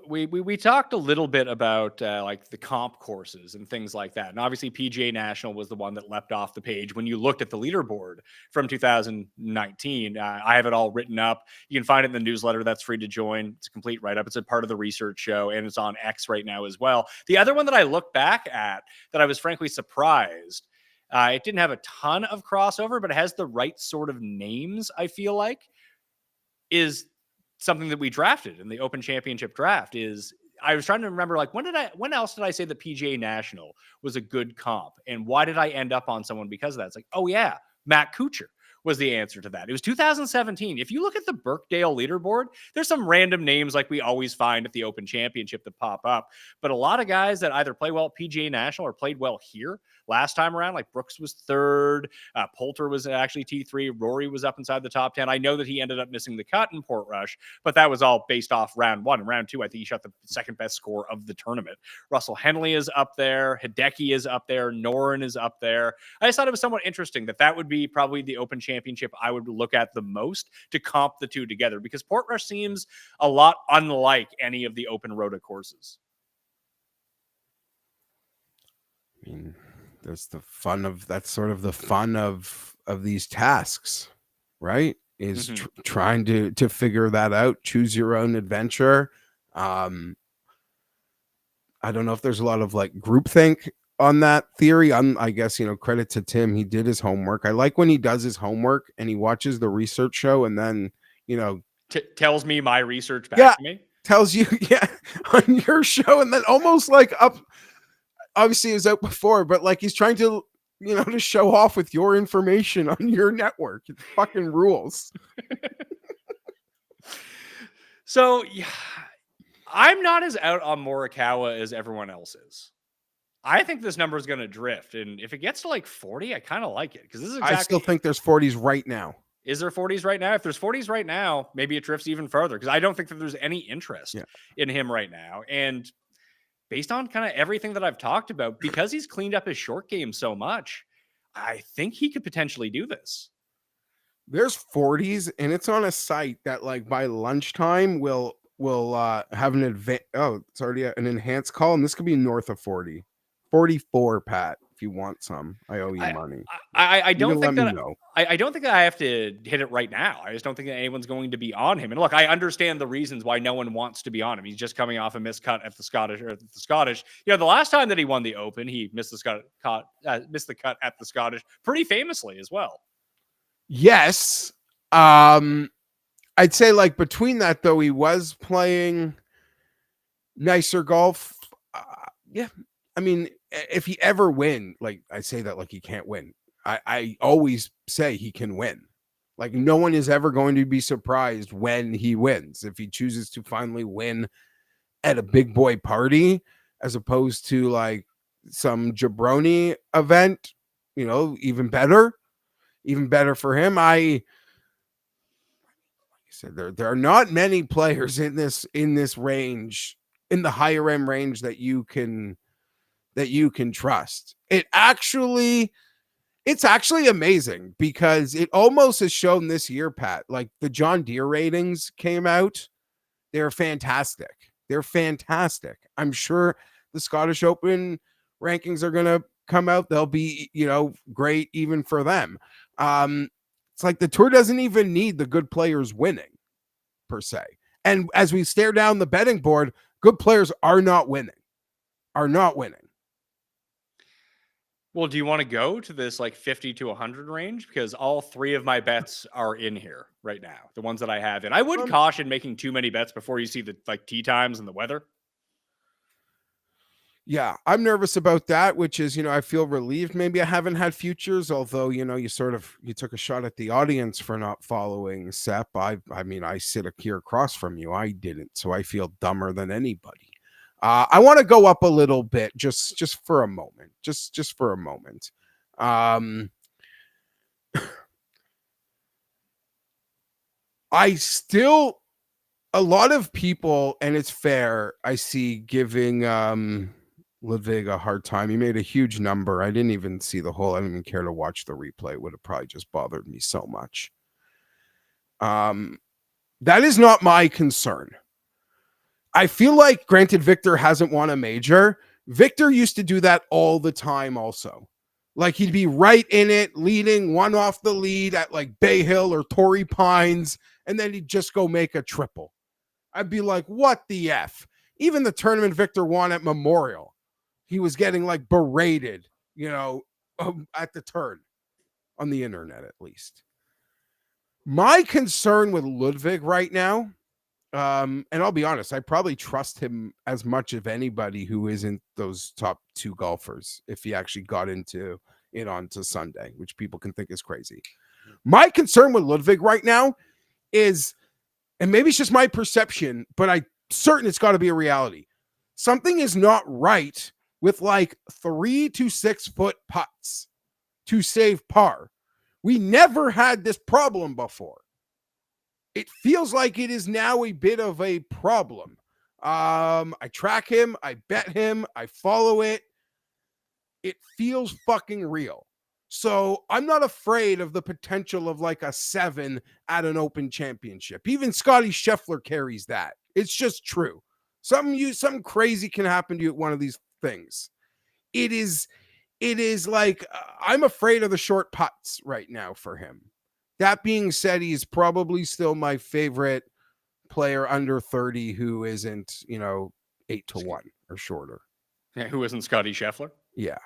We talked a little bit about like the comp courses and things like that. And obviously PGA National was the one that leapt off the page when you looked at the leaderboard from 2019. I have it all written up. You can find it in the newsletter. That's free to join. It's a complete write-up. It's a part of the research show, and it's on X right now as well. The other one that I look back at that I was frankly surprised, it didn't have a ton of crossover, but it has the right sort of names, I feel like, is something that we drafted in the Open Championship draft. Is I was trying to remember, like, when else did I say the PGA National was a good comp? And why did I end up on someone because of that? It's like, oh yeah, Matt Kuchar was the answer to that. It was 2017. If you look at the Birkdale leaderboard, there's some random names like we always find at the Open Championship that pop up. But a lot of guys that either play well at PGA National or played well here last time around, like Brooks was third, Poulter was actually T3, Rory was up inside the top 10. I know that he ended up missing the cut in Portrush, but that was all based off round one. And round two, I think he shot the second best score of the tournament. Russell Henley is up there, Hideki is up there, Noren is up there. I just thought it was somewhat interesting that would be probably the Open Championship I would look at the most to comp the two together, because Portrush seems a lot unlike any of the Open Rota courses. I mean, there's the fun of that's sort of the fun of these tasks, right? Is trying to figure that out, choose your own adventure. I don't know if there's a lot of like groupthink on that theory. I guess, credit to Tim. He did his homework. I like when he does his homework and he watches the research show and then, tells me my research back to me. Tells you, on your show. And then almost like obviously it was out before, but like he's trying to, to show off with your information on your network. It fucking rules. So yeah, I'm not as out on Morikawa as everyone else is. I think this number is going to drift. And if it gets to like 40, I kind of like it. Because this is exactly. I still think there's 40s right now. Is there 40s right now? If there's 40s right now, maybe it drifts even further. Because I don't think that there's any interest in him right now. And based on kind of everything that I've talked about, because he's cleaned up his short game so much, I think he could potentially do this. There's 40s, and it's on a site that like by lunchtime will have an it's already an enhanced call, and this could be north of 40. 44, Pat, if you want some. I owe you money. I don't think that I don't think that I have to hit it right now. I just don't think that anyone's going to be on him. And look, I understand the reasons why no one wants to be on him. He's just coming off a missed cut at the Scottish. The last time that he won the Open, he missed the cut at the Scottish pretty famously as well. Yes. I'd say like between that though, he was playing nicer golf. I mean, if he ever win, like I say that like he can't win. I always say he can win. Like no one is ever going to be surprised when he wins. If he chooses to finally win at a big boy party, as opposed to like some jabroni event, even better for him. Like I said, there are not many players in this range, in the higher end range that you can trust. It's actually amazing because it almost has shown this year, Pat, like the John Deere ratings came out. They're fantastic. I'm sure the Scottish Open rankings are going to come out. They'll be, great even for them. It's like the tour doesn't even need the good players winning per se. And as we stare down the betting board, good players are not winning. Well, do you want to go to this like 50 to 100 range? Because all three of my bets are in here right now. The ones that I have in. I would caution making too many bets before you see the like tee times and the weather. Yeah, I'm nervous about that, which is, I feel relieved. Maybe I haven't had futures, although, you took a shot at the audience for not following Sep. I mean, I sit here across from you. I didn't, so I feel dumber than anybody. I want to go up a little bit just for a moment. Just for a moment. A lot of people, and it's fair, I see giving Ludwig a hard time. He made a huge number. I didn't even see the whole. I didn't even care to watch the replay. It would have probably just bothered me so much. That is not my concern. I feel like, granted, Victor hasn't won a major. Victor used to do that all the time also. Like he'd be right in it, leading one off the lead at like Bay Hill or Torrey Pines, and then he'd just go make a triple. I'd be like, what the F? Even the tournament Victor won at Memorial, he was getting like berated, at the turn on the internet, at least. My concern with Ludwig right now And I'll be honest, I probably trust him as much of anybody who isn't those top 2 golfers if he actually got into it onto Sunday, which people can think is crazy. My concern with Ludwig right now is, and maybe it's just my perception, but I'm certain it's got to be a reality. Something is not right with like 3 to 6 foot putts to save par. We never had this problem before. It feels like it is now a bit of a problem. I track him, I bet him, I follow it. It feels fucking real. So I'm not afraid of the potential of like a 7 at an Open Championship. Even Scotty Scheffler carries that. It's just true. Something crazy can happen to you at one of these things. It is like I'm afraid of the short putts right now for him. That being said, he's probably still my favorite player under 30 who isn't, 8 to 1 or shorter. Yeah, who isn't Scotty Scheffler? Yeah.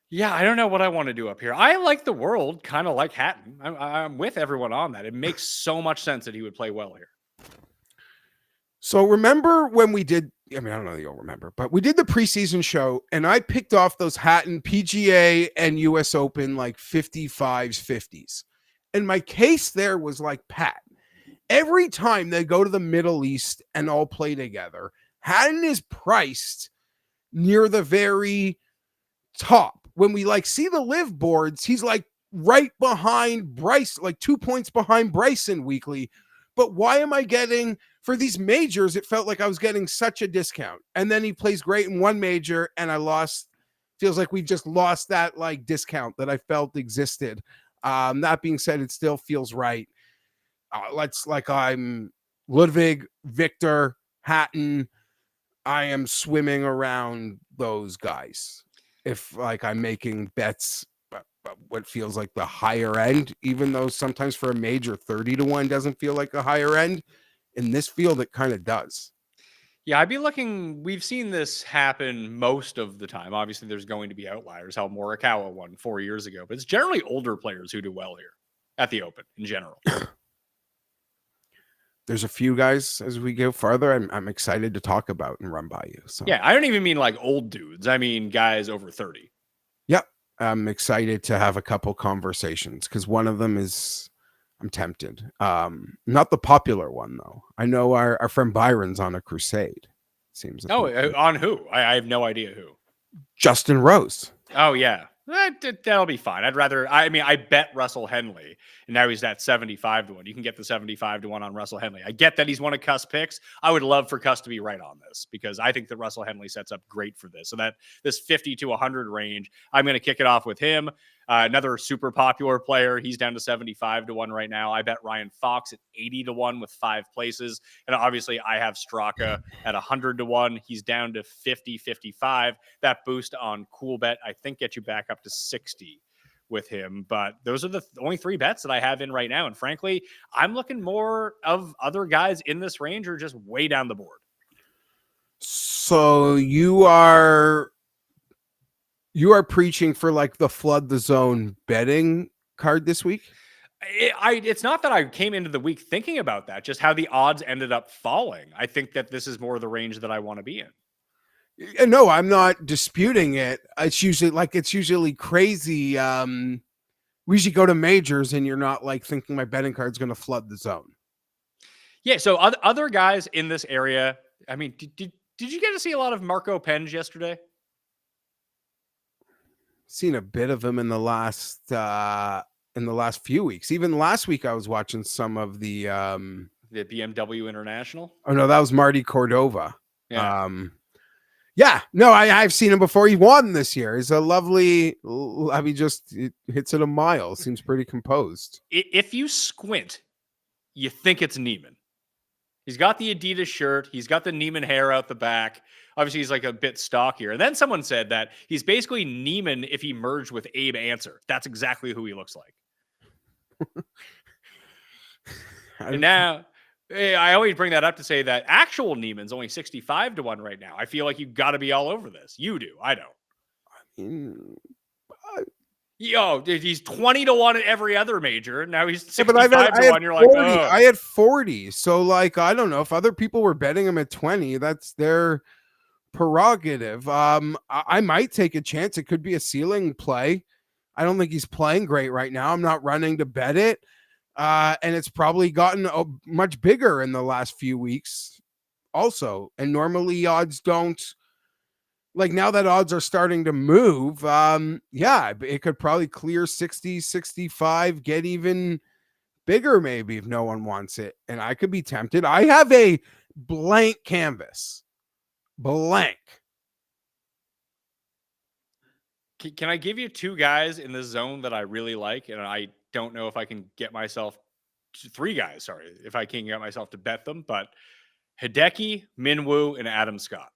Yeah, I don't know what I want to do up here. I like the world, kind of like Hatton. I'm with everyone on that. It makes so much sense that he would play well here. So remember when we did, I don't know that you'll remember, but we did the preseason show and I picked off those Hatton PGA and US Open like 55s, 50s. And my case there was like Pat. Every time they go to the Middle East and all play together, Hatton is priced near the very top. When we like see the live boards, he's like right behind Bryce, like 2 points behind Bryson weekly. But why am I getting, for these majors, it felt like I was getting such a discount. And then he plays great in one major and I lost, feels like we just lost that like discount that I felt existed. That being said, it still feels right. I'm Ludwig, Victor, Hatton. I am swimming around those guys. If like I'm making bets, what feels like the higher end, even though sometimes for a major 30 to 1 doesn't feel like a higher end. In this field, it kind of does. Yeah, I'd be looking. We've seen this happen most of the time. Obviously, there's going to be outliers. How Morikawa won 4 years ago, but it's generally older players who do well here at the Open in general. There's a few guys as we go farther. I'm excited to talk about and run by you. So yeah, I don't even mean like old dudes. I mean guys over 30. Yep, I'm excited to have a couple conversations because one of them is I'm tempted. Not the popular one though. I know our friend Byron's on a crusade. Seems. On who? I have no idea who. Justin Rose. Oh yeah. That'll be fine. I bet Russell Henley, and now he's at 75 to 1. You can get the 75 to 1 on Russell Henley. I get that he's one of Cust's picks. I would love for Cust to be right on this because I think that Russell Henley sets up great for this. So that this 50 to 100 range, I'm going to kick it off with him. Another super popular player. He's down to 75 to 1 right now. I bet Ryan Fox at 80 to 1 with 5 places. And obviously I have Straka at 100 to 1. He's down to 50, 55. That boost on Cool Bet, I think, gets you back up to 60 with him. But those are the only 3 bets that I have in right now. And frankly, I'm looking more of other guys in this range or just way down the board. So you are preaching for like the flood the zone betting card this week? It's not that I came into the week thinking about that, just how the odds ended up falling. I think that this is more the range that I want to be in. No, I'm not disputing it. It's usually crazy. We usually go to majors and you're not like thinking my betting card's going to flood the zone. Yeah. So other guys in this area, I mean, did you get to see a lot of Marco Penge yesterday? Seen a bit of him in the last few weeks. Even last week I was watching some of the BMW International. Oh no, that was Marty Cordova. Yeah. I've seen him before. He won this year. He's a lovely, it hits it a mile. Seems pretty composed. If you squint, you think it's Neiman. He's got the Adidas shirt. He's got the Neiman hair out the back. Obviously, he's like a bit stockier. And then someone said that he's basically Neiman if he merged with Abe Answer. That's exactly who he looks like. And now, I always bring that up to say that actual Neiman's only 65 to 1 right now. I feel like you've got to be all over this. You do. I don't. Yo, dude, he's 20-1 at every other major. Now he's Yeah, but 65-1. You're like, 40. oh. I had 40. So, like, I don't know if other people were betting him at 20. That's their prerogative. I might take a chance. It could be a ceiling play. I don't think he's playing great right now. I'm not running to bet it. And it's probably gotten much bigger in the last few weeks also. And normally odds don't, like, now that odds are starting to move. Yeah, it could probably clear 60, 65, get even bigger maybe if no one wants it. And I could be tempted. I have a blank canvas. Blank. Can I give you two guys in this zone that I really like? And I don't know if I can get myself three guys, sorry, if I can get myself to bet them, but Hideki, Minwoo, and Adam Scott.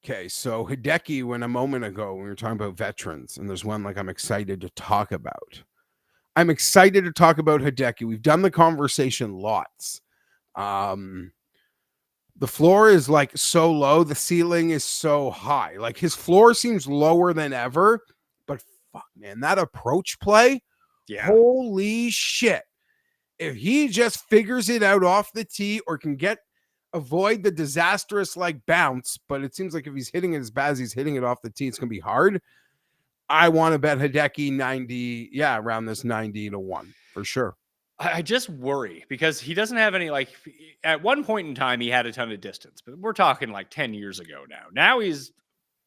Okay, so Hideki, when a moment ago we were talking about veterans, and there's one like I'm excited to talk about. I'm excited to talk about Hideki. We've done the conversation lots. The floor is like so low, the ceiling is so high. Like his floor seems lower than ever, but fuck, man, that approach play, Yeah. holy shit. If he just figures it out off the tee or can avoid the disastrous like bounce, but it seems like if he's hitting it as bad as he's hitting it off the tee, it's gonna be hard. I want to bet Hideki 90, around this 90-1 for sure. I just worry because he doesn't have any, like, at one point in time, he had a ton of distance, but we're talking like 10 years ago now. Now he's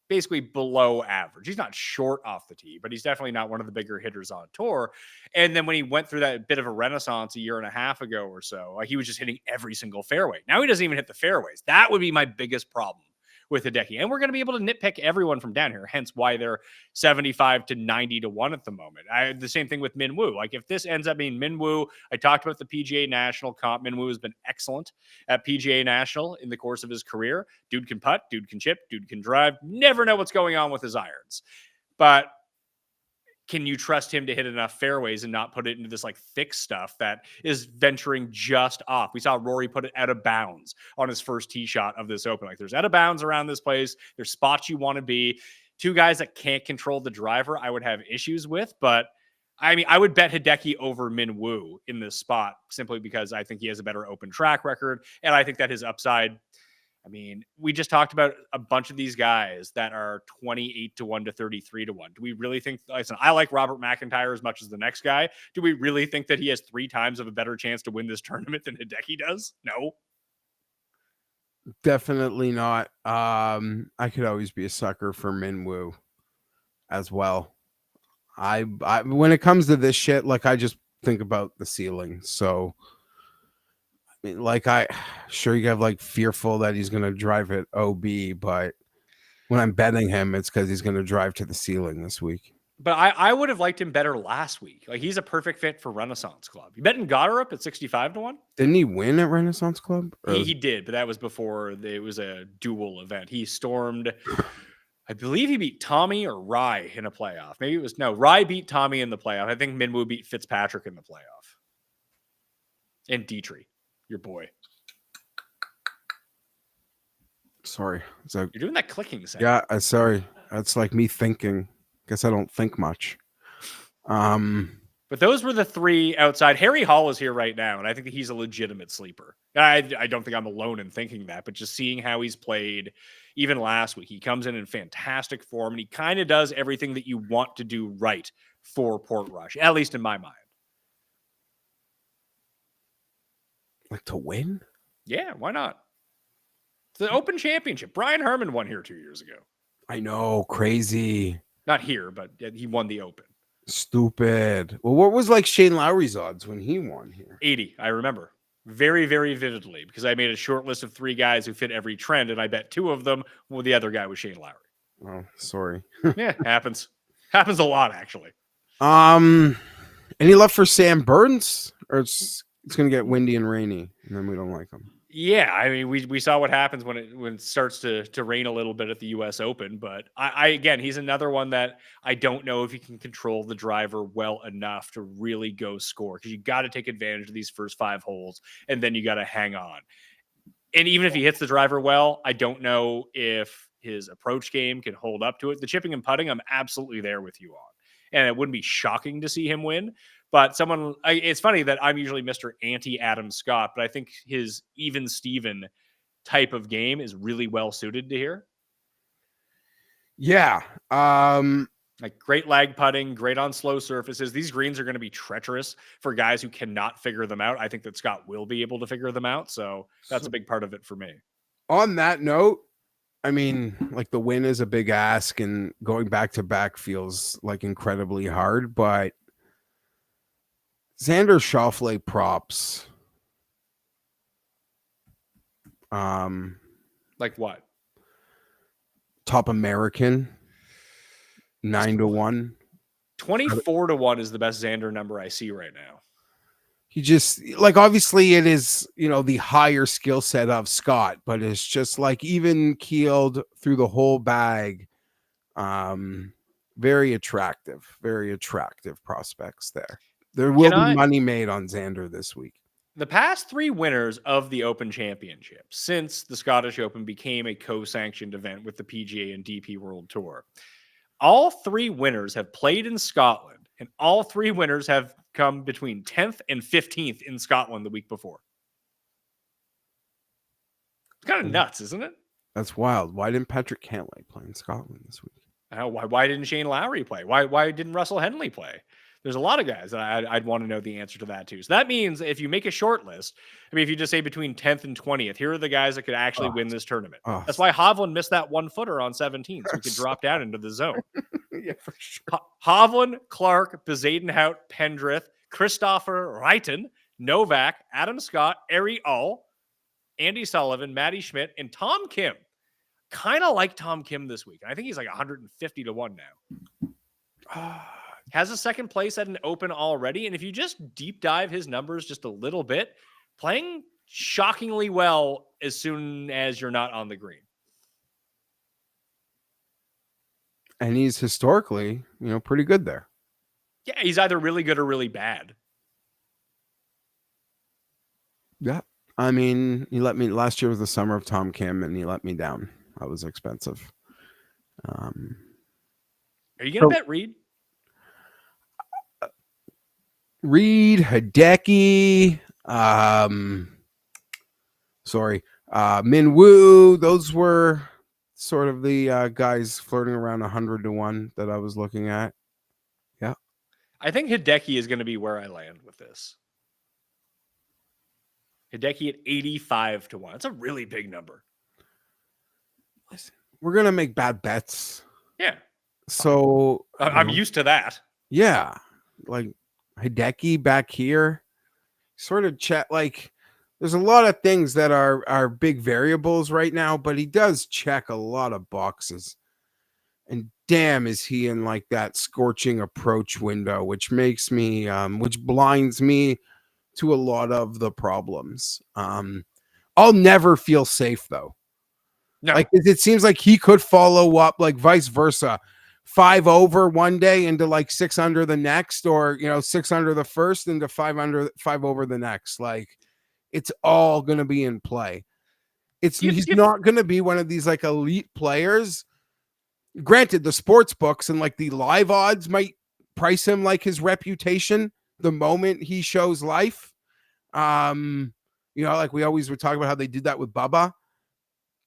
basically below average. He's not short off the tee, but he's definitely not one of the bigger hitters on tour. And then when he went through that bit of a renaissance a year and a half ago or so, like, he was just hitting every single fairway. Now he doesn't even hit the fairways. That would be my biggest problem with Hideki. And we're going to be able to nitpick everyone from down here, hence why they're 75 to 90-1 at the moment. The same thing with Minwoo. Like, if this ends up being Minwoo, I talked about the PGA National comp. Minwoo has been excellent at PGA National in the course of his career. Dude can putt, dude can chip, dude can drive. Never know what's going on with his irons. But can you trust him to hit enough fairways and not put it into this like thick stuff that is venturing just off? We saw Rory put it out of bounds on his first tee shot of this Open. Like, there's out of bounds around this place. There's spots you want to be. Two guys that can't control the driver, I would have issues with. But I mean, I would bet Hideki over Minwoo in this spot simply because I think he has a better Open track record. And I think that his upside, I mean, we just talked about a bunch of these guys that are 28-1 to 33-1. Do we really think, listen, I like Robert McIntyre as much as the next guy. Do we really think that he has 3 times of a better chance to win this tournament than Hideki does? No. Definitely not. I could always be a sucker for Minwoo as well. I when it comes to this shit, like, I just think about the ceiling. So I mean, like, sure you have like fearful that he's gonna drive it OB, but when I'm betting him, it's because he's gonna drive to the ceiling this week. But I would have liked him better last week. Like, he's a perfect fit for Renaissance Club. You betting Goddard at 65-1? Didn't he win at Renaissance Club? He did, but that was before it was a dual event. He stormed, I believe he beat Tommy or Rye in a playoff. Maybe it was, no, Rye beat Tommy in the playoff. I think Minwoo beat Fitzpatrick in the playoff. And Dietrich, your boy. Sorry. So, you're doing that clicking sound. Yeah, sorry. That's like me thinking. Guess I don't think much. But those were the 3 outside. Harry Hall is here right now, and I think that he's a legitimate sleeper. I don't think I'm alone in thinking that, but just seeing how he's played even last week, he comes in fantastic form, and he kind of does everything that you want to do right for Portrush, at least in my mind. Like, to win? Yeah, why not? It's the Open Championship. Brian Herman won here 2 years ago. I know, crazy. Not here, but he won the Open. Stupid. Well, what was like Shane Lowry's odds when he won here? 80, I remember. Very, very vividly, because I made a short list of 3 guys who fit every trend, and I bet 2 of them. Well, the other guy was Shane Lowry. Oh, sorry. Yeah, happens. Happens a lot, actually. Any love for Sam Burns? Or it's going to get windy and rainy, and then we don't like him. Yeah, I mean, we saw what happens when it starts to rain a little bit at the U.S. Open, but I again, he's another one that I don't know if he can control the driver well enough to really go score, because you got to take advantage of these first 5 holes, and then you got to hang on. And even if he hits the driver well, I don't know if his approach game can hold up to it. The chipping and putting, I'm absolutely there with you on. and it wouldn't be shocking to see him win. But it's funny that I'm usually Mr. Anti-Adam Scott, but I think his even Steven type of game is really well suited to here. Yeah. Like great lag putting, great on slow surfaces. These greens are going to be treacherous for guys who cannot figure them out. I think that Scott will be able to figure them out. So that's a big part of it for me. On that note, I mean, like the win is a big ask and going back to back feels like incredibly hard, but Xander Schauffele props. Like what? Top American 9-1. 24-1 is the best Xander number I see right now. He just like obviously it is, the higher skill set of Scott, but it's just like even keeled through the whole bag. Very attractive prospects there. There will be money made on Xander this week. The past 3 winners of the Open Championship since the Scottish Open became a co-sanctioned event with the PGA and DP World Tour. All 3 winners have played in Scotland, and all 3 winners have come between 10th and 15th in Scotland the week before. It's kind of nuts, isn't it? That's wild. Why didn't Patrick Cantlay play in Scotland this week? Why didn't Shane Lowry play? Why didn't Russell Henley play? There's a lot of guys that I'd want to know the answer to that too. So that means if you make a short list, if you just say between 10th and 20th, here are the guys that could actually win this tournament. That's why Hovland missed that 1-footer on 17, so he could drop down into the zone. Yeah, for sure. Hovland, Clark, Bezadenhout, Pendrith, Christopher Reiten, Novak, Adam Scott, Ari Ull, Andy Sullivan, Matty Schmidt, and Tom Kim. Kind of like Tom Kim this week. I think he's like 150-1 now. Has a second place at an Open already. And if you just deep dive his numbers just a little bit, playing shockingly well as soon as you're not on the green. And he's historically, pretty good there. Yeah, he's either really good or really bad. Yeah. I mean, last year was the summer of Tom Kim, and he let me down. That was expensive. Are you going to bet Reed? Reed, Hideki, Minwoo. Those were sort of the guys flirting around 100-1 that I was looking at. Yeah. I think Hideki is going to be where I land with this. Hideki at 85-1. That's a really big number. Listen, we're going to make bad bets. Yeah. So I'm used to that. Yeah. Like Hideki back here, sort of chat. Like there's a lot of things that are big variables right now, but he does check a lot of boxes. And damn, is he in like that scorching approach window, which makes me, which blinds me to a lot of the problems. I'll never feel safe though. No. Like it seems like he could follow up like vice versa. 5 over one day into like 6 under the next, or 6 under the first into 5 over the next. Like it's all gonna be in play. He's not gonna be one of these like elite players. Granted, the sports books and like the live odds might price him like his reputation the moment he shows life. Like we always would talk about how they did that with Bubba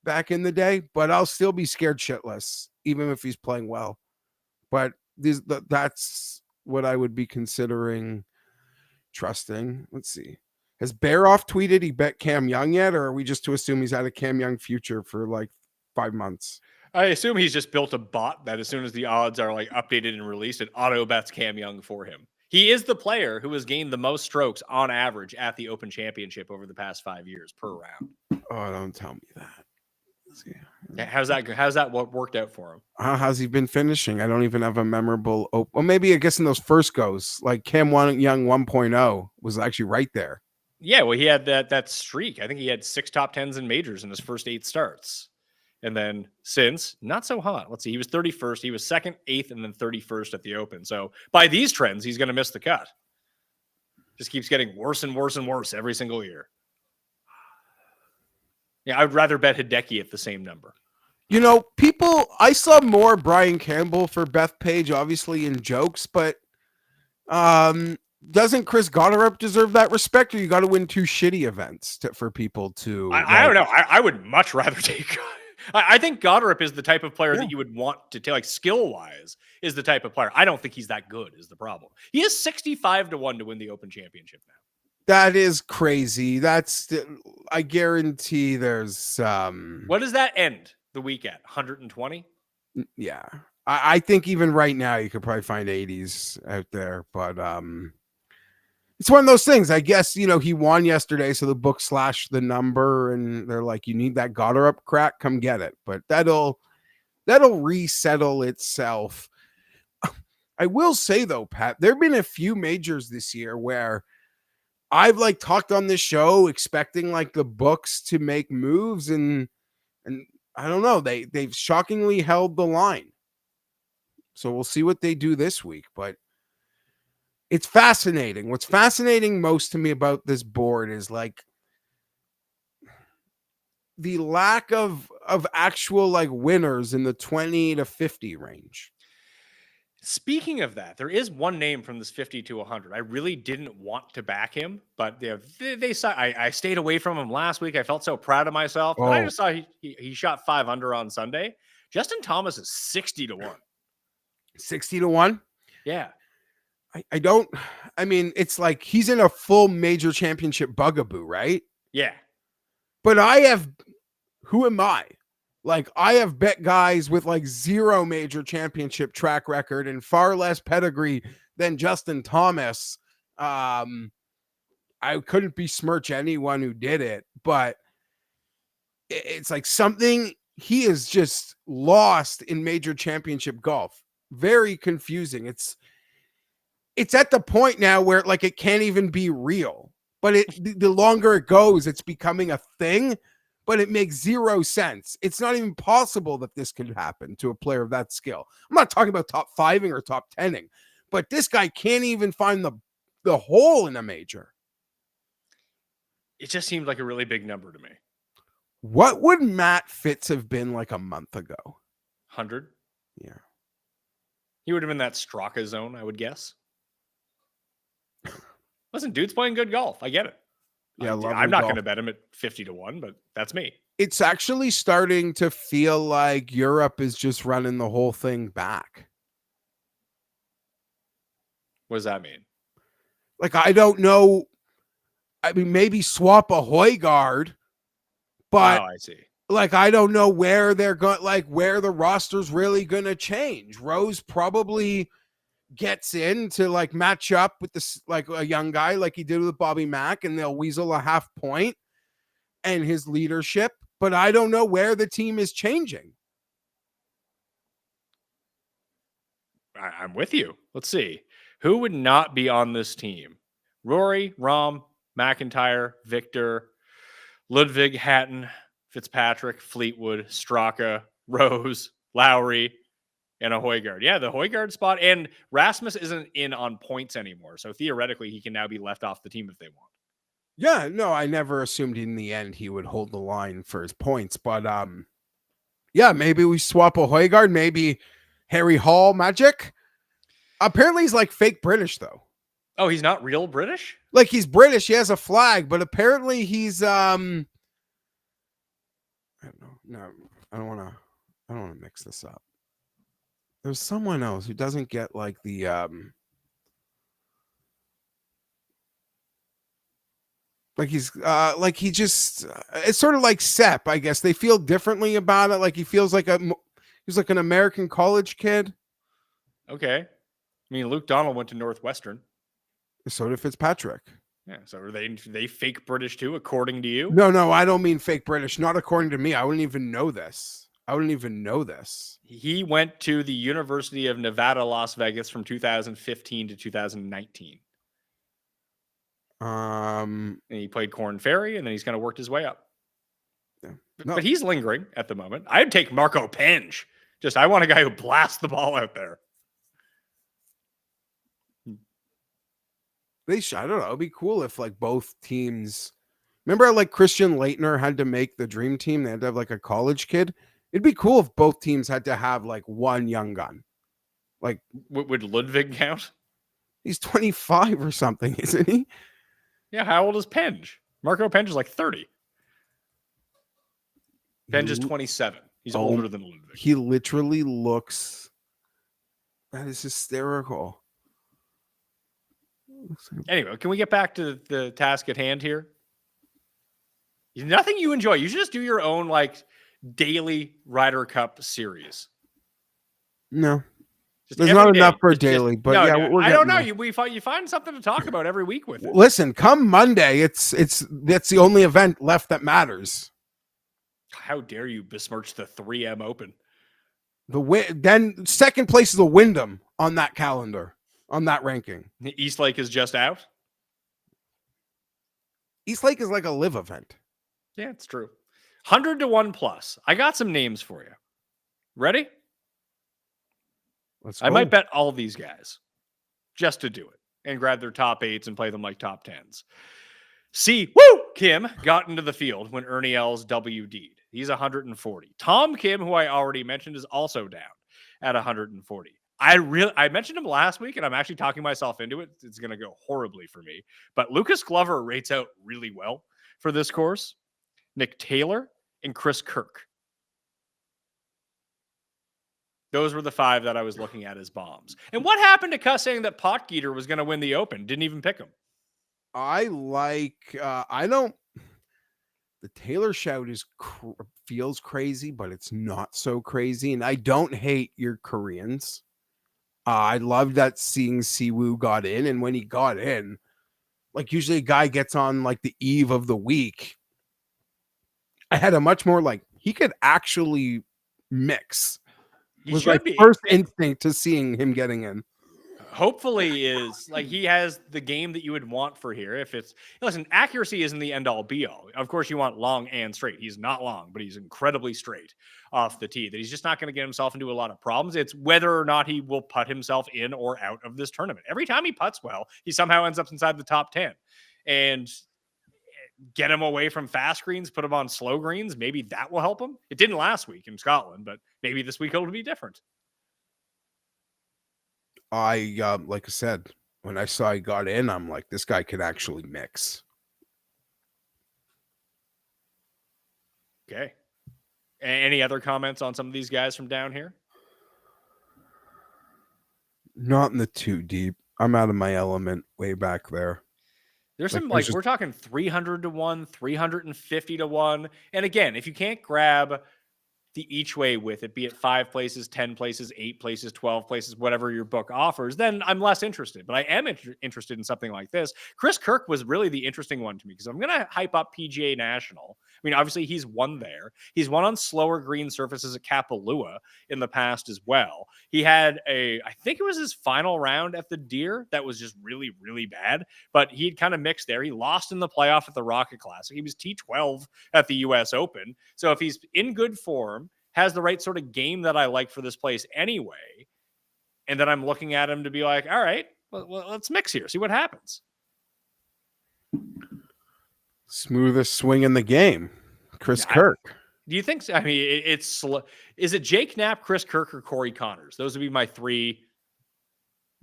back in the day, but I'll still be scared shitless even if he's playing well. But that's what I would be considering trusting. Let's see. Has Baroff tweeted he bet Cam Young yet, or are we just to assume he's had a Cam Young future for like 5 months? I assume he's just built a bot that as soon as the odds are like updated and released, it auto bets Cam Young for him. He is the player who has gained the most strokes on average at the Open Championship over the past 5 years per round. Oh, don't tell me that. How's that worked out for him? How's he been finishing? I don't even have a memorable. Well, maybe I guess in those first goes, like Cam Young 1.0 was actually right there. Yeah, well, he had that streak. I think he had 6 top 10s in majors in his first 8 starts. And then since, not so hot. Let's see, he was 31st. He was 2nd, 8th, and then 31st at the Open. So by these trends, he's going to miss the cut. Just keeps getting worse and worse and worse every single year. Yeah, I'd rather bet Hideki at the same number. You know, I saw more Brian Campbell for Bethpage, obviously in jokes, but doesn't Chris Goddard deserve that respect, or you got to win 2 shitty events for people to? I don't know. I would much rather take. I think Goddard is the type of player Yeah. that you would want to take, like skill wise, is the type of player. I don't think he's that good. Is the problem? He is 65-1 to win the Open Championship now. That is crazy. I guarantee there's What does that end the week at? 120. Yeah. I think even right now you could probably find 80s out there, but it's one of those things. I guess, you know, he won yesterday, so the book slashed the number, and they're like, you need that Goddard up crack, come get it. But that'll resettle itself. I will say though, Pat, there have been a few majors this year where I've like talked on this show expecting like the books to make moves, and I don't know, they've shockingly held the line. So we'll see what they do this week, but it's fascinating. What's fascinating most to me about this board is like the lack of actual like winners in the 20 to 50 range. Speaking of that, there is one name from this 50 to 100. I really didn't want to back him, but they saw I stayed away from him last week. I felt so proud of myself. And I just saw he shot 5 under on Sunday. Justin Thomas is 60-1. 60-1? Yeah. I mean, it's like he's in a full major championship bugaboo, right? Yeah. But who am I? Like, I have bet guys with like 0 major championship track record and far less pedigree than Justin Thomas. I couldn't besmirch anyone who did it, but it's like something he is just lost in major championship golf. Very confusing. It's at the point now where like it can't even be real, but the longer it goes, it's becoming a thing, but it makes 0 sense. It's not even possible that this could happen to a player of that skill. I'm not talking about top 5ing or top 10ing, but this guy can't even find the hole in a major. It just seemed like a really big number to me. What would Matt Fitz have been like a month ago? 100? Yeah. He would have been that Straka zone, I would guess. Listen, dude's playing good golf. I get it. Yeah, I'm not going to bet him at 50-1, but that's me. It's actually starting to feel like Europe is just running the whole thing back. What does that mean? Like, I don't know. I mean, maybe swap a Højgaard, but I see. Like, I don't know where they're going, like where the roster's really going to change. Rose probably gets in to like match up with this, like a young guy like he did with Bobby Mack, and they'll weasel a half point and his leadership. But I don't know where the team is changing. I'm with you. Let's see. Who would not be on this team? Rory, Rahm, McIntyre, Victor, Ludwig, Hatton, Fitzpatrick, Fleetwood, Straka, Rose, Lowry, and a Højgaard. Yeah, the Højgaard spot. And Rasmus isn't in on points anymore. So theoretically, he can now be left off the team if they want. Yeah, no, I never assumed in the end he would hold the line for his points. But yeah, maybe we swap a Højgaard, maybe Harry Hall magic. Apparently he's like fake British though. Oh, he's not real British? Like, he's British, he has a flag, but apparently he's I don't know. No, I don't want to mix this up. There's someone else who doesn't get like the like he's like he just it's sort of like Sepp, I guess. They feel differently about it. Like he feels like he's like an American college kid. Okay. I mean, Luke Donald went to Northwestern. So did Fitzpatrick. Yeah. So are they fake British too, according to you? No, I don't mean fake British. Not according to me. I wouldn't even know this. He went to the University of Nevada, Las Vegas from 2015 to 2019. And he played Corn Ferry, and then he's kind of worked his way up. Yeah. But he's lingering at the moment. I'd take Marco Penge. I want a guy who blasts the ball out there. I don't know. It'd be cool if like both teams. Remember, like Christian Leitner had to make the dream team. They had to have like a college kid. It'd be cool if both teams had to have like one young gun. Like, Would Ludwig count? he's 25 or something, isn't he? Yeah, how old is Penge? Marco Penge is like 30. Penge is 27. He's Oh, older than Ludwig. He literally looks. That is hysterical. Anyway, can we get back to the task at hand here? Nothing you enjoy. You should just do your own like daily Ryder Cup series. No, Just there's every not day. enough for It's just- daily, but no, yeah, no, we're I don't know. getting there. You find something to talk about every week with it. Listen, come Monday, that's the only event left that matters. How dare you besmirch the 3M Open? Then second place is a Wyndham on that calendar, on that ranking. East Lake is just out. East Lake is like a live event. Yeah, it's true. 100 to 1 plus. I got some names for you. Ready? Let's I go. might bet all these guys just to do it and grab their top 8s and play them like top 10s. Kim got into the field when Ernie Els WD'd. He's 140. Tom Kim, who I already mentioned, is also down at 140. I mentioned him last week, and I'm actually talking myself into it. It's going to go horribly for me. But Lucas Glover rates out really well for this course. Nick Taylor and Chris Kirk. Those were the 5 that I was looking at as bombs. And what happened to Cust saying that Potgieter was going to win the Open? Didn't even pick him. The Taylor shout feels crazy, but it's not so crazy. And I don't hate your Koreans. I love that seeing Siwoo got in. And when he got in, like usually a guy gets on like the eve of the week. I had a much more like he could actually mix. He Was should my be. first instinct to seeing him getting in. Hopefully is like he has the game that you would want for here. If it's listen, accuracy isn't the end all be all. Of course, you want long and straight. He's not long, but he's incredibly straight off the tee. That he's just not going to get himself into a lot of problems. It's whether or not he will putt himself in or out of this tournament. Every time he putts well, he somehow ends up inside the top 10. And get him away from fast greens, put him on slow greens. Maybe that will help him. It didn't last week in Scotland, but maybe this week it'll be different. Like I said, when I saw he got in, I'm like, this guy could actually mix. Okay. Any other comments on some of these guys from down here? Not in the too deep. I'm out of my element way back there. There's Like, some there's just- we're talking 300 to 1, 350 to 1. And again, if you can't grab the each way with it, be it 5 places, 10 places, 8 places, 12 places, whatever your book offers, then I'm less interested. But I am interested in something like this. Chris Kirk was really the interesting one to me because I'm going to hype up PGA National. I mean, obviously he's won there. He's won on slower green surfaces at Kapalua in the past as well. He had I think it was his final round at the Deer that was just really, really bad, but he'd kind of mixed there. He lost in the playoff at the Rocket Classic. He was T12 at the US Open. So if he's in good form, has the right sort of game that I like for this place anyway, and then I'm looking at him to be like, all right, well, let's mix here, see what happens. Smoothest swing in the game, Chris Kirk. Do you think so? I mean, is it Jake Knapp, Chris Kirk, or Corey Connors? Those would be my 3.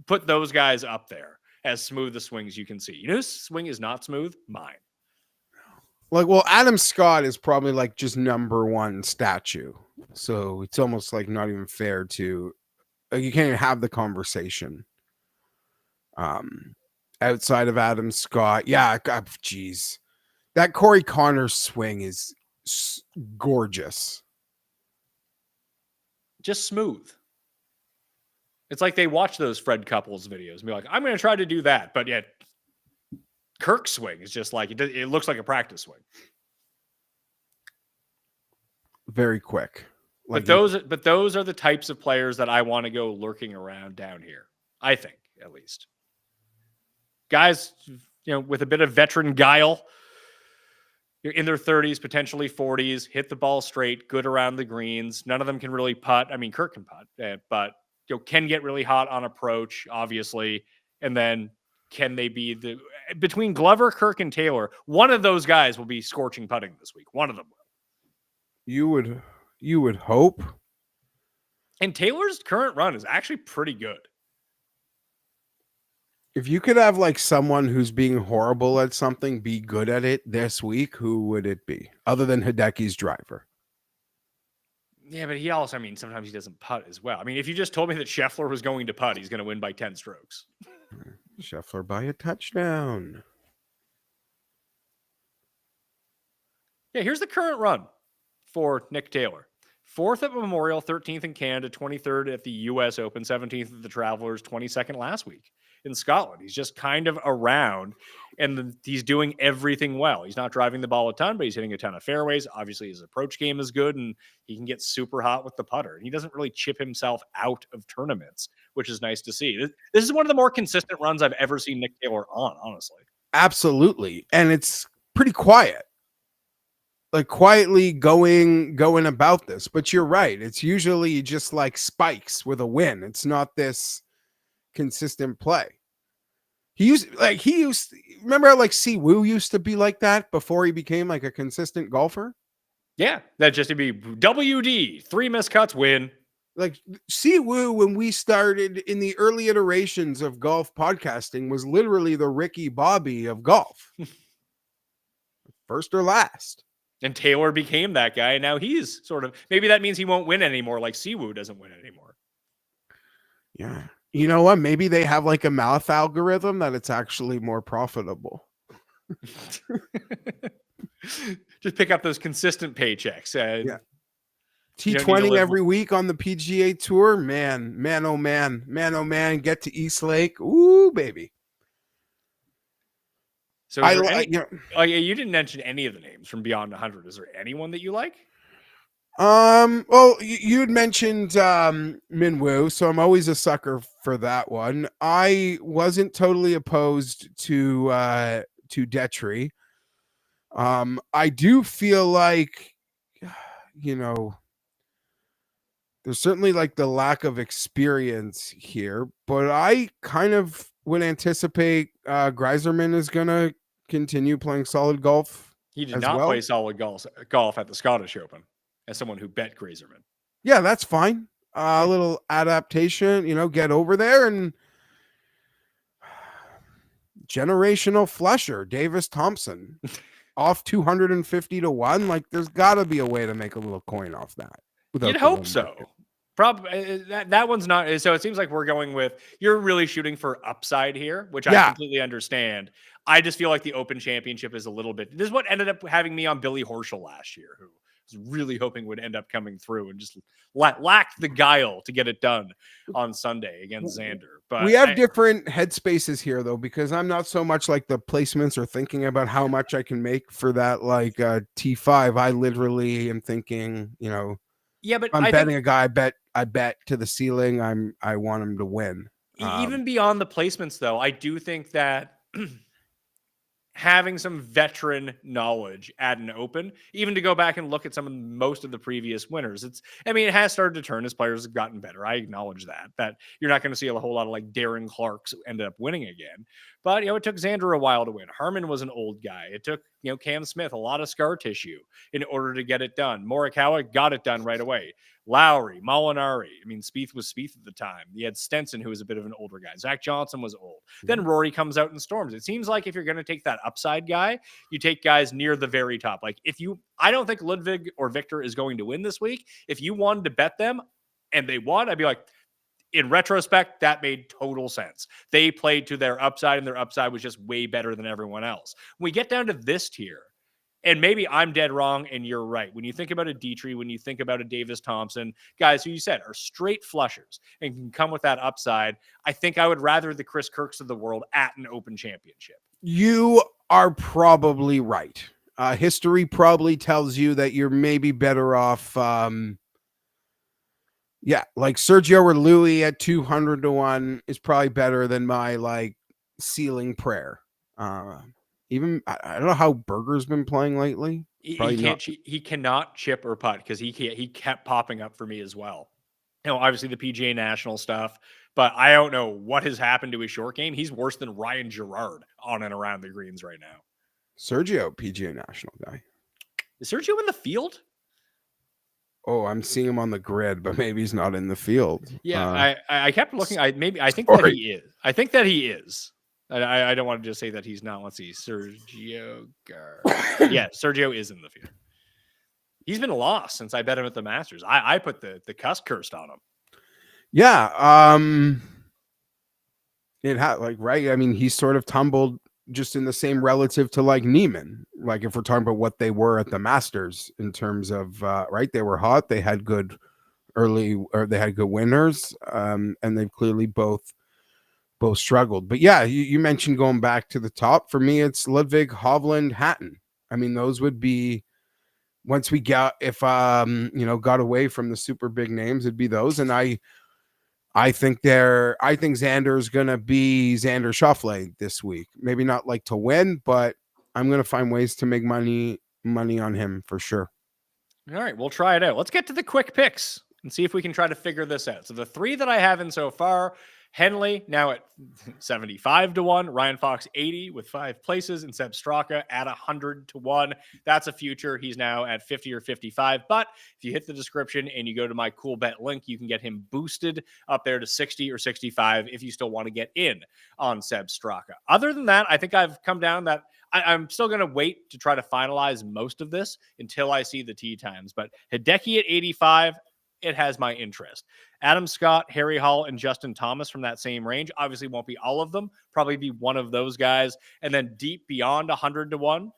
Put those guys up there as smooth the swings you can see. You know whose swing is not smooth? Mine. Like, well, Adam Scott is probably like just number 1 statue. So it's almost like not even fair to, you can't even have the conversation. Outside of Adam Scott. Yeah. Geez. That Corey Connors swing is gorgeous. Just smooth. It's like they watch those Fred Couples videos and be like, I'm going to try to do that. But yet Kirk's swing is just like, it looks like a practice swing. Very quick. But those are the types of players that I want to go lurking around down here. I think, at least. Guys, with a bit of veteran guile, you're in their 30s, potentially 40s, hit the ball straight, good around the greens. None of them can really putt. I mean, Kirk can putt, but can get really hot on approach, obviously. And then can they be between Glover, Kirk, and Taylor, one of those guys will be scorching putting this week. One of them will. You You would hope. And Taylor's current run is actually pretty good. If you could have like someone who's being horrible at something be good at it this week, who would it be? Other than Hideki's driver. Yeah, but he also, I mean, sometimes he doesn't putt as well. I mean, if you just told me that Scheffler was going to putt, he's going to win by 10 strokes. Scheffler by a touchdown. Yeah, here's the current run for Nick Taylor. 4th at Memorial, 13th in Canada, 23rd at the U.S. Open, 17th at the Travelers, 22nd last week in Scotland. He's just kind of around, and he's doing everything well. He's not driving the ball a ton, but he's hitting a ton of fairways. Obviously, his approach game is good, and he can get super hot with the putter. He doesn't really chip himself out of tournaments, which is nice to see. This is one of the more consistent runs I've ever seen Nick Taylor on, honestly. Absolutely. And it's pretty quiet. Like quietly going about this. But you're right. It's usually just like spikes with a win. It's not this consistent play. He used remember how like Si Woo used to be like that before he became like a consistent golfer? Yeah, that just to be WD, 3 missed cuts, win. Like Si Woo, when we started in the early iterations of golf podcasting, was literally the Ricky Bobby of golf. First or last. And Taylor became that guy. And now he's sort of, maybe that means he won't win anymore, like Si Woo doesn't win anymore. Yeah. You know what? Maybe they have like a math algorithm that it's actually more profitable. Just pick up those consistent paychecks. Yeah. T20 every week on the PGA Tour. Man, oh man. Get to East Lake. Ooh, baby. So you didn't mention any of the names from Beyond 100. Is there anyone that you like? Well, you had mentioned Minwoo, so I'm always a sucker for that one. I wasn't totally opposed to Detry. I do feel like, there's certainly like the lack of experience here, but I kind of would anticipate Greiserman is gonna continue playing solid golf. He did not play solid golf at the Scottish Open as someone who bet Greiserman. Yeah, that's fine. A little adaptation, get over there. And generational flusher, Davis Thompson, off 250 to 1. Like, there's got to be a way to make a little coin off that. You'd hope so. Probably that one's not. So it seems like we're going with, you're really shooting for upside here, which I completely understand. I just feel like the Open Championship is a little bit. This is what ended up having me on Billy Horschel last year, who was really hoping would end up coming through and just lacked the guile to get it done on Sunday against Xander. But we have different headspaces here, though, because I'm not so much like the placements or thinking about how much I can make for that, like T5. I literally am thinking, yeah, but I'm betting a guy. I bet to the ceiling. I want him to win. Even beyond the placements, though, I do think that having some veteran knowledge at an Open, even to go back and look at most of the previous winners, it has started to turn as players have gotten better. I acknowledge that you're not going to see a whole lot of like Darren Clarks ended up winning again, but it took Xander a while to win. Harman was an old guy. It took, Cam Smith, a lot of scar tissue in order to get it done. Morikawa got it done right away. Lowry, Molinari. Spieth was Spieth at the time. You had Stenson, who was a bit of an older guy. Zach Johnson was old. Then Rory comes out and storms. It seems like if you're going to take that upside guy, you take guys near the very top. Like I don't think Ludwig or Victor is going to win this week. If you wanted to bet them and they won, I'd be like, in retrospect, that made total sense. They played to their upside, and their upside was just way better than everyone else. When we get down to this tier, and maybe I'm dead wrong and you're right. When you think about a Dietrich, when you think about a Davis Thompson, guys who you said are straight flushers and can come with that upside, I think I would rather the Chris Kirks of the world at an Open Championship. You are probably right. History probably tells you that you're maybe better off. Like Sergio or Louis at 200 to 1 is probably better than my like ceiling prayer. Even I don't know how Berger's been playing lately. He cannot chip or putt because he kept popping up for me as well. Obviously the PGA National stuff, but I don't know what has happened to his short game. He's worse than Ryan Gerard on and around the greens right now. Sergio, PGA National guy. Is Sergio in the field? Oh, I'm seeing him on the grid, but maybe he's not in the field. Yeah, I kept looking. I think that sorry. he is. I think that he is. I don't want to just say that he's not. Let's see, Sergio. Yeah, Sergio is in the field. He's been lost since I bet him at the Masters. I put the Cust curse on him. Yeah. It had like, right. I mean, he sort of tumbled just in the same relative to like Neiman. Like if we're talking about what they were at the Masters in terms of right, they were hot. They had good they had good winners. And they've clearly both struggled. But yeah, you mentioned going back to the top. For me, it's Ludwig, Hovland, Hatton. I mean, those would be once we got if got away from the super big names, it'd be those. And I think Xander's gonna be Xander Schauffele this week. Maybe not like to win, but I'm gonna find ways to make money on him for sure. All right, we'll try it out. Let's get to the quick picks and see if we can try to figure this out. So the three that I have in so far: Henley now at 75-1, Ryan Fox 80 with 5 places, and Seb Straka at 100-1. That's a future. He's now at 50 or 55. But if you hit the description and you go to my cool bet link, you can get him boosted up there to 60 or 65 if you still want to get in on Seb Straka. Other than that, I think I've come down that I'm still going to wait to try to finalize most of this until I see the tee times. But Hideki at 85, it has my interest. Adam Scott, Harry Hall, and Justin Thomas from that same range. Obviously won't be all of them. Probably be one of those guys. And then deep beyond 100-1,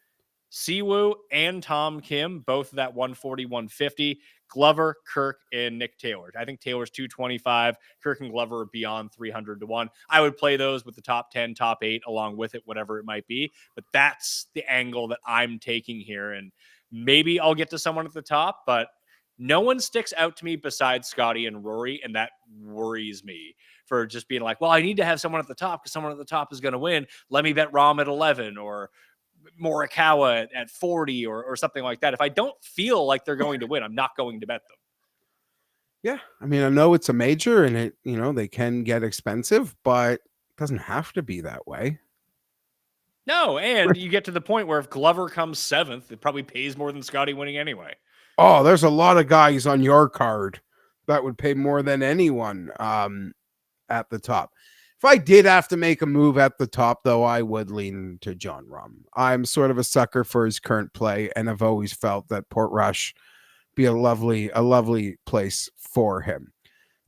Siwoo and Tom Kim, both that 140, 150. Glover, Kirk, and Nick Taylor. I think Taylor's 225. Kirk and Glover are beyond 300-1. I would play those with the top 10, top 8 along with it, whatever it might be. But that's the angle that I'm taking here. And maybe I'll get to someone at the top, but no one sticks out to me besides Scotty and Rory, and that worries me for just being like, well, I need to have someone at the top because someone at the top is going to win. Let me bet Rahm at 11 or Morikawa at 40 or something like that. If I don't feel like they're going to win, I'm not going to bet them. Yeah, I mean, I know it's a major and it, they can get expensive, but it doesn't have to be that way. No, and you get to the point where if Glover comes 7th, it probably pays more than Scotty winning anyway. Oh, there's a lot of guys on your card that would pay more than anyone at the top. If I did have to make a move at the top, though, I would lean to Jon Rahm. I'm sort of a sucker for his current play, and I've always felt that Portrush be a lovely place for him.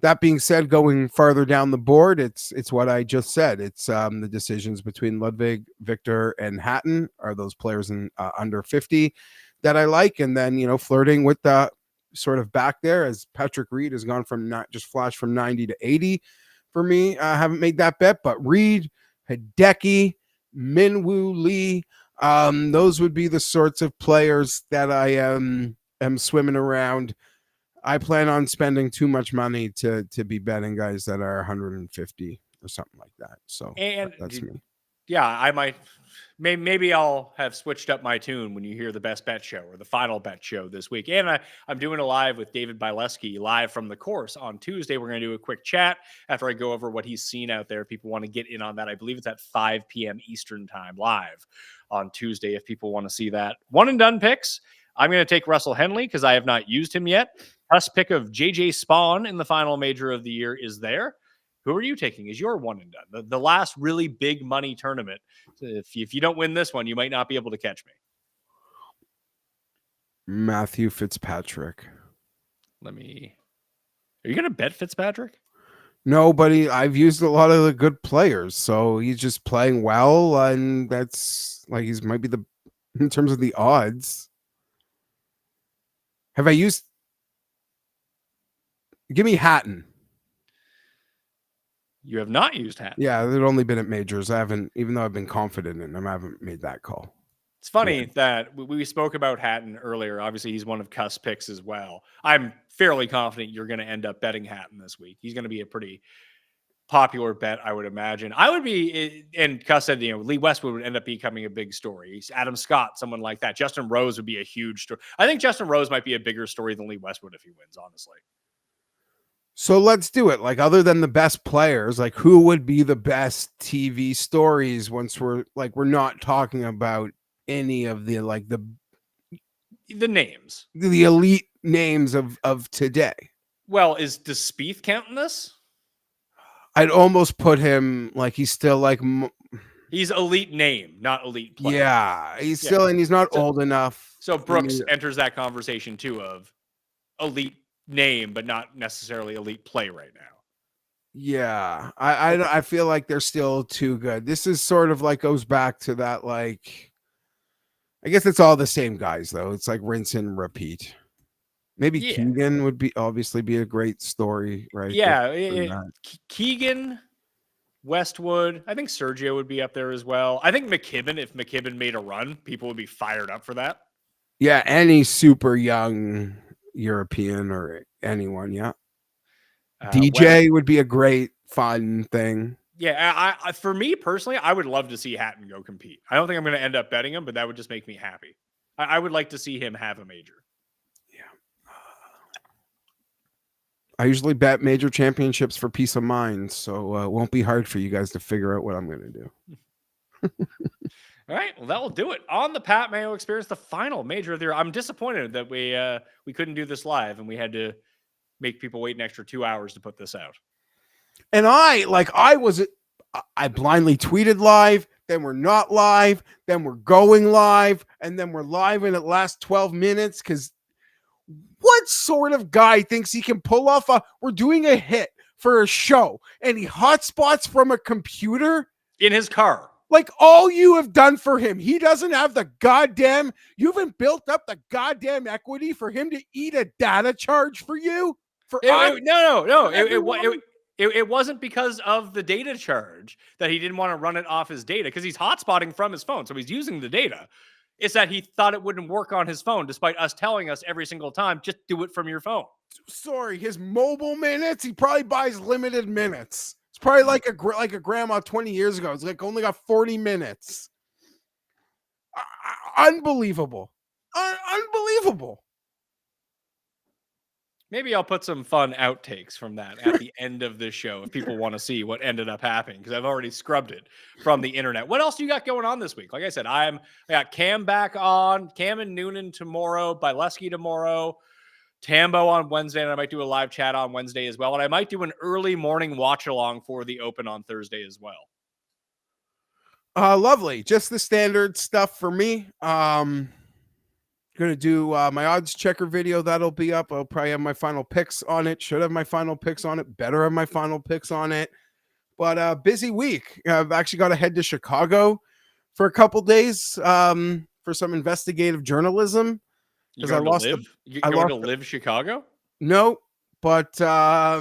That being said, going farther down the board, it's what I just said. It's the decisions between Ludwig, Victor, and Hatton are those players in under 50 that I like, and then flirting with the sort of back there as Patrick Reed has gone from not just flash from 90 to 80 for me. I haven't made that bet, but Reed, Hideki, Minwoo Lee, those would be the sorts of players that I am swimming around. I plan on spending too much money to be betting guys that are 150 or something like that. So and that's me. Yeah, I might. Maybe I'll have switched up my tune when you hear the best bet show or the final bet show this week. And I'm doing a live with David Bileski live from the course on Tuesday. We're going to do a quick chat after I go over what he's seen out there. If people want to get in on that, I believe it's at 5 p.m. Eastern time live on Tuesday. If people want to see that. One and done picks. I'm going to take Russell Henley because I have not used him yet. Plus pick of JJ Spaun in the final major of the year is there. Who are you taking as your one and done? The last really big money tournament. If you don't win this one, you might not be able to catch me. Matthew Fitzpatrick. Are you going to bet Fitzpatrick? No, but I've used a lot of the good players, so he's just playing well, and that's like might be in terms of the odds. Have I used? Give me Hatton. You have not used Hatton. Yeah, they've only been at majors. I haven't, even though I've been confident in them, I haven't made that call. It's funny that we spoke about Hatton earlier. Obviously, he's one of Cust's picks as well. I'm fairly confident you're going to end up betting Hatton this week. He's going to be a pretty popular bet, I would imagine. I would be, and Cust said, Lee Westwood would end up becoming a big story. He's Adam Scott, someone like that. Justin Rose would be a huge story. I think Justin Rose might be a bigger story than Lee Westwood if he wins, honestly. So let's do it. Like, other than the best players, like who would be the best TV stories once we're not talking about any of the names, the elite names of today. Well, does Spieth count in this? I'd almost put him like he's still like He's elite name, not elite player. yeah, he's still and he's not old enough. So Brooks enters that conversation too of elite name, but not necessarily elite play right now. Yeah, I feel like they're still too good. This is sort of like goes back to that, like, I guess it's all the same guys though. It's like rinse and repeat. Maybe Keegan would be obviously be a great story, right? Yeah, Keegan, Westwood. I think Sergio would be up there as well. I think McKibben, if McKibben made a run, people would be fired up for that. Yeah, any super young European or anyone, yeah. DJ would be a great fun thing. Yeah, I for me personally, I would love to see Hatton go compete. I don't think I'm going to end up betting him, but that would just make me happy. I would like to see him have a major. Yeah. I usually bet major championships for peace of mind, so it won't be hard for you guys to figure out what I'm going to do. All right, well, that will do it on the Pat Mayo Experience, the final major of the year. I'm disappointed that we couldn't do this live and we had to make people wait an extra 2 hours to put this out. And I blindly tweeted live, then we're not live, then we're going live, and then we're live in the last 12 minutes. Because what sort of guy thinks he can pull off we're doing a hit for a show and he hotspots from a computer in his car? Like all you have done for him, he doesn't have the goddamn, you haven't built up the goddamn equity for him to eat a data charge for you? No. It wasn't because of the data charge that he didn't want to run it off his data, because he's hotspotting from his phone. So he's using the data. It's that he thought it wouldn't work on his phone, despite us telling us every single time, just do it from your phone. Sorry, his mobile minutes, he probably buys limited minutes. It's probably like a grandma 20 years ago. It's like only got 40 minutes. Unbelievable. Unbelievable. Maybe I'll put some fun outtakes from that at the end of this show if people want to see what ended up happening, because I've already scrubbed it from the internet. What else do you got going on this week? Like I said, I got Cam back on, Cam and Noonan tomorrow, Bileski tomorrow, Tambo on Wednesday, and I might do a live chat on Wednesday as well. And I might do an early morning watch along for the Open on Thursday as well. Lovely. Just the standard stuff for me. Gonna do my odds checker video. That'll be up. I'll probably have my final picks on it. Should have my final picks on it. Better have my final picks on it. But busy week. I've actually got to head to Chicago for a couple days for some investigative journalism. Because I lost. You going to live Chicago? No, but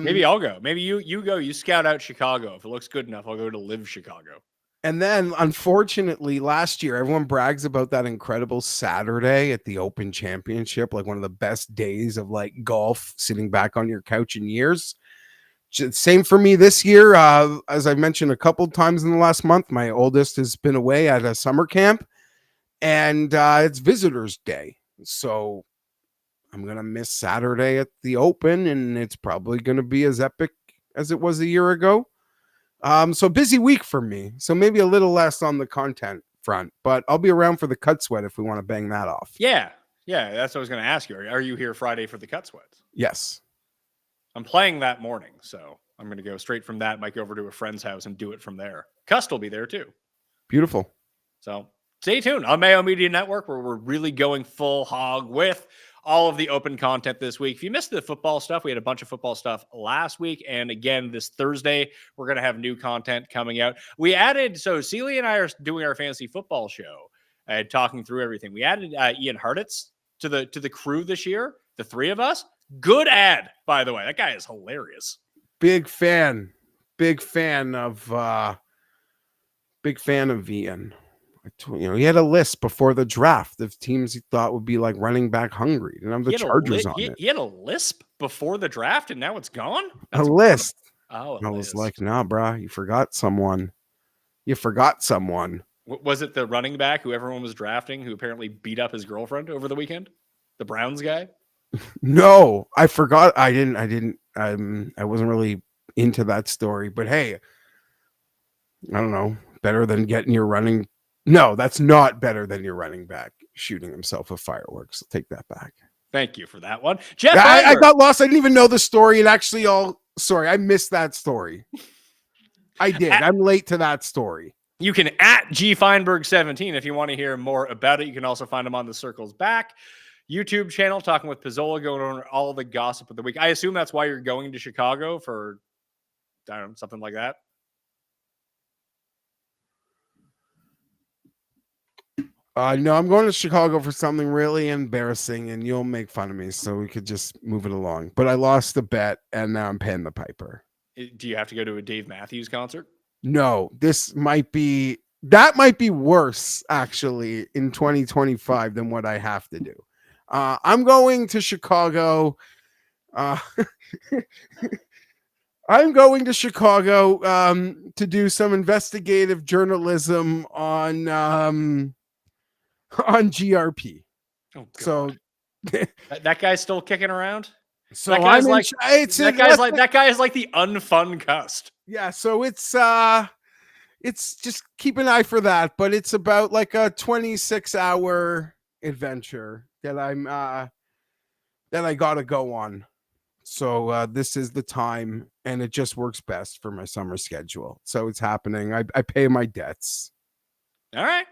maybe I'll go. Maybe you go. You scout out Chicago. If it looks good enough, I'll go to live Chicago. And then, unfortunately, last year, everyone brags about that incredible Saturday at the Open Championship, like one of the best days of like golf, sitting back on your couch in years. Same for me this year. As I mentioned a couple times in the last month, my oldest has been away at a summer camp, and it's Visitors Day. So I'm going to miss Saturday at the Open, and it's probably going to be as epic as it was a year ago. So busy week for me. So maybe a little less on the content front, but I'll be around for the cut sweat if we want to bang that off. Yeah. That's what I was going to ask you. Are you here Friday for the cut sweats? Yes. I'm playing that morning, so I'm going to go straight from that. Might go over to a friend's house and do it from there. Cust will be there too. Beautiful. So stay tuned on Mayo Media Network, where we're really going full hog with all of the Open content this week. If you missed the football stuff, we had a bunch of football stuff last week. And again, this Thursday, we're going to have new content coming out. We added, so Celia and I are doing our fantasy football show, talking through everything. We added Ian Hartitz to the crew this year, the three of us. Good ad, by the way. That guy is hilarious. Big fan of Ian. He had a list before the draft of teams he thought would be like running back hungry. Didn't have the Chargers on it. He had a lisp before the draft, and now it's gone? That's a list. Oh, I was like, nah, bro, you forgot someone. Was it the running back who everyone was drafting who apparently beat up his girlfriend over the weekend? The Browns guy? No, I forgot. I wasn't really into that story, but hey, I don't know. Better than getting your running. No, that's not better than your running back shooting himself with fireworks. I'll take that back. Thank you for that one. Geoff I Fienberg. got lost. I didn't even know the story. It actually sorry, I missed that story. I did. I'm late to that story. You can at G Fienberg 17 if you want to hear more about it. You can also find him on the Circles Back YouTube channel, talking with Pizzola, going over all the gossip of the week. I assume that's why you're going to Chicago for, I don't know, something like that. No, I'm going to Chicago for something really embarrassing, and you'll make fun of me, so we could just move it along. But I lost the bet, and now I'm paying the piper. Do you have to go to a Dave Matthews concert? No, that might be worse actually in 2025 than what I have to do. I'm going to Chicago. I'm going to Chicago to do some investigative journalism on GRP. Oh, God. So that guy's still kicking around. So that guy's like that guy is like the unfun Cust. Yeah, so it's just keep an eye for that, but it's about like a 26-hour adventure that I gotta go on. So this is the time, and it just works best for my summer schedule. So it's happening. I pay my debts. All right.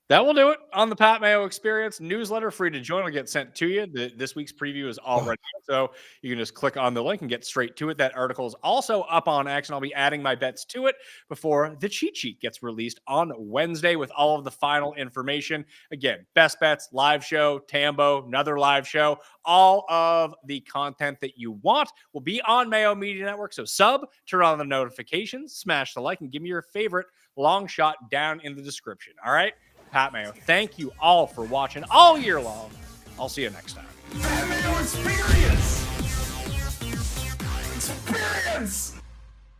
That will do it on the Pat Mayo Experience newsletter. Free to join. Will get sent to you. This week's preview is already up, so you can just click on the link and get straight to it. That article is also up on X, and I'll be adding my bets to it before the cheat sheet gets released on Wednesday with all of the final information. Again, best bets, live show, Tambo, another live show. All of the content that you want will be on Mayo Media Network. So turn on the notifications, smash the like, and give me your favorite long shot down in the description. All right? Pat Mayo, thank you all for watching all year long. I'll see you next time. Pat Mayo Experience! Experience!